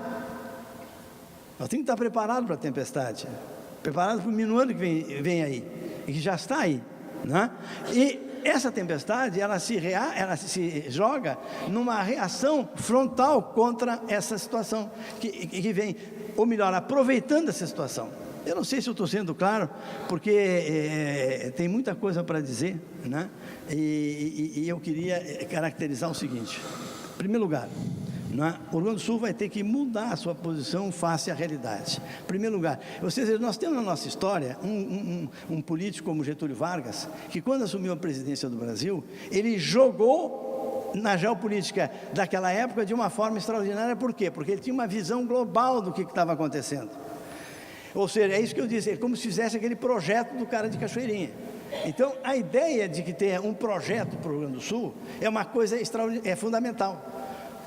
Nós temos que estar preparados para a tempestade, preparados para o minuano que vem aí, e que já está aí, né? E essa tempestade, ela se joga numa reação frontal contra essa situação que vem, ou melhor, aproveitando essa situação. Eu não sei se eu estou sendo claro, porque tem muita coisa para dizer, né? E eu queria caracterizar o seguinte: em primeiro lugar, né, o Rio Grande do Sul vai ter que mudar a sua posição face à realidade. Em primeiro lugar, nós temos na nossa história um político como Getúlio Vargas, que quando assumiu a presidência do Brasil, ele jogou na geopolítica daquela época de uma forma extraordinária. Por quê? Porque ele tinha uma visão global do que estava acontecendo. Ou seja, é isso que eu disse, é como se fizesse aquele projeto do cara de Cachoeirinha. Então, a ideia de que tenha um projeto para o Rio Grande do Sul é uma coisa extraordinária, é fundamental.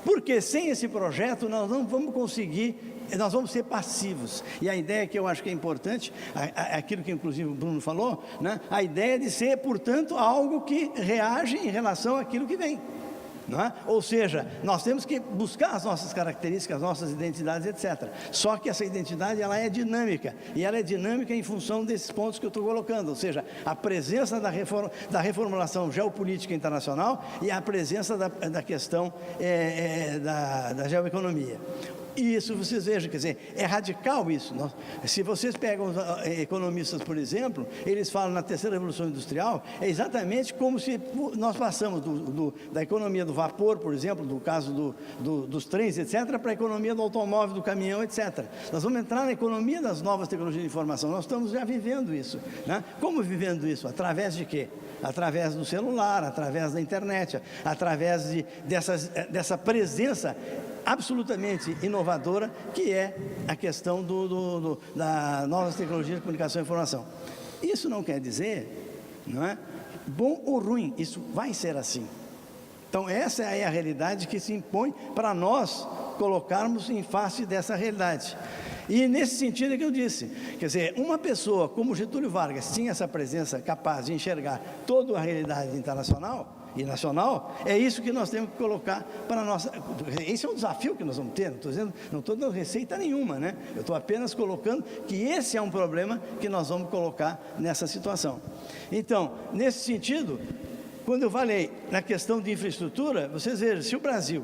Porque sem esse projeto nós não vamos conseguir, nós vamos ser passivos. E a ideia que eu acho que é importante, aquilo que inclusive o Bruno falou, né? A ideia de ser, portanto, algo que reage em relação àquilo que vem. Não é? Ou seja, nós temos que buscar as nossas características, as nossas identidades, etc. Só que essa identidade, ela é dinâmica, e ela é dinâmica em função desses pontos que eu estou colocando, ou seja, a presença da reformulação geopolítica internacional e a presença da questão da geoeconomia. E isso vocês vejam, quer dizer, é radical isso. Se vocês pegam os economistas, por exemplo, eles falam na terceira revolução industrial, é exatamente como se nós passamos da economia do vapor, por exemplo, do caso dos trens, etc., para a economia do automóvel, do caminhão, etc. Nós vamos entrar na economia das novas tecnologias de informação. Nós estamos já vivendo isso, né? Como vivendo isso? Através de quê? Através do celular, através da internet, através dessa presença absolutamente inovadora, que é a questão da novas tecnologias de comunicação e informação. Isso não quer dizer não é? Bom ou ruim, isso vai ser assim. Então, essa é a realidade que se impõe para nós colocarmos em face dessa realidade. E nesse sentido é que eu disse, quer dizer, uma pessoa como Getúlio Vargas tinha essa presença capaz de enxergar toda a realidade internacional e nacional, é isso que nós temos que colocar para a nossa... Esse é um desafio que nós vamos ter, não estou dando receita nenhuma, né? Eu estou apenas colocando que esse é um problema que nós vamos colocar nessa situação. Então, nesse sentido, quando eu falei na questão de infraestrutura, vocês vejam, se o Brasil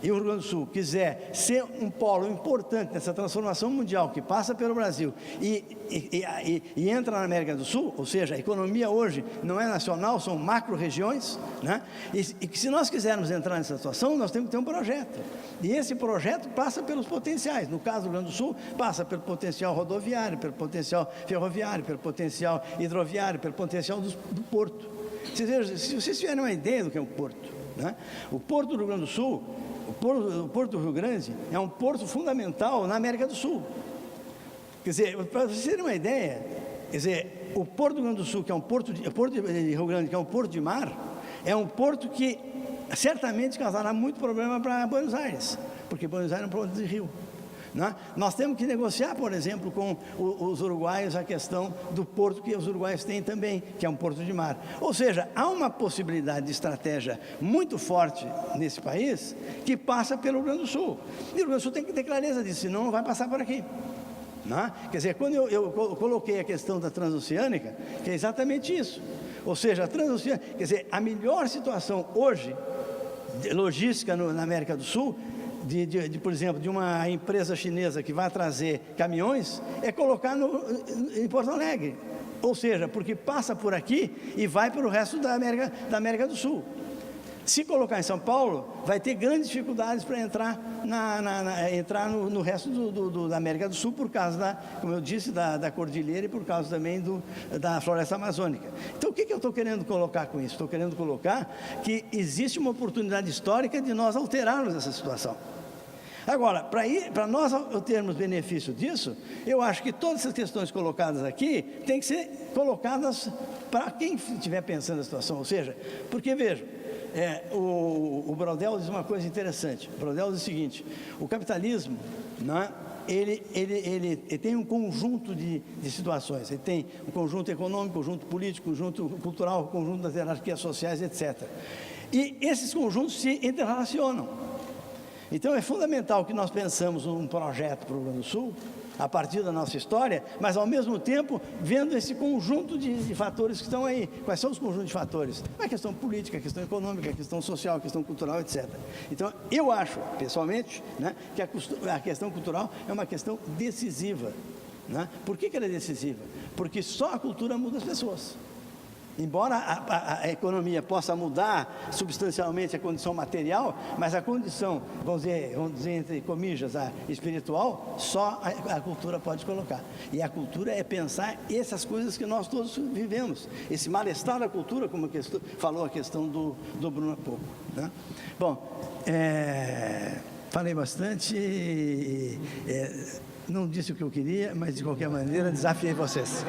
e o Rio Grande do Sul quiser ser um polo importante nessa transformação mundial que passa pelo Brasil e entra na América do Sul, ou seja, a economia hoje não é nacional, são macro-regiões, né? E que se nós quisermos entrar nessa situação, nós temos que ter um projeto. E esse projeto passa pelos potenciais. No caso do Rio Grande do Sul, passa pelo potencial rodoviário, pelo potencial ferroviário, pelo potencial hidroviário, pelo potencial do porto. Se vocês tiverem uma ideia do que é um porto, né? O porto do Rio Grande do Sul, o porto do Rio Grande é um porto fundamental na América do Sul. Quer dizer, para vocês terem uma ideia, quer dizer, o porto do Rio Grande do Sul, que é um porto de Rio Grande, que é um porto de mar, é um porto que certamente causará muito problema para Buenos Aires, porque Buenos Aires é um porto de rio. Né? Nós temos que negociar, por exemplo, com os uruguaios a questão do porto que os uruguaios têm também, que é um porto de mar. Ou seja, há uma possibilidade de estratégia muito forte nesse país que passa pelo Rio Grande do Sul. E o Rio Grande do Sul tem que ter clareza disso, senão não vai passar por aqui. Né? Quer dizer, quando eu coloquei a questão da transoceânica, que é exatamente isso. Ou seja, a transoceânica, quer dizer, a melhor situação hoje, de logística na América do Sul, por exemplo, de uma empresa chinesa que vai trazer caminhões, é colocar em Porto Alegre. Ou seja, porque passa por aqui e vai para o resto da América do Sul. Se colocar em São Paulo, vai ter grandes dificuldades para entrar no resto da América do Sul, por causa, como eu disse, da cordilheira e por causa também da floresta amazônica. Então, o que eu estou querendo colocar com isso? Estou querendo colocar que existe uma oportunidade histórica de nós alterarmos essa situação. Agora, para nós termos benefício disso, eu acho que todas essas questões colocadas aqui têm que ser colocadas para quem estiver pensando na situação. Ou seja, porque, veja, o Brodel diz uma coisa interessante. O Brodel diz o seguinte: o capitalismo, né, ele tem um conjunto de situações. Ele tem um conjunto econômico, conjunto político, conjunto cultural, conjunto das hierarquias sociais, etc. E esses conjuntos se interrelacionam. Então, é fundamental que nós pensamos um projeto para o Rio Grande do Sul, a partir da nossa história, mas, ao mesmo tempo, vendo esse conjunto de fatores que estão aí. Quais são os conjuntos de fatores? A questão política, a questão econômica, a questão social, a questão cultural, etc. Então, eu acho, pessoalmente, né, que a questão cultural é uma questão decisiva. Né? Por que ela é decisiva? Porque só a cultura muda as pessoas. Embora a economia possa mudar substancialmente a condição material, mas a condição, vamos dizer entre comillas, a espiritual, só a cultura pode colocar. E a cultura é pensar essas coisas que nós todos vivemos. Esse mal-estar da cultura, como falou a questão do Bruno há pouco. Né? Bom, falei bastante, não disse o que eu queria, mas de qualquer maneira desafiei vocês.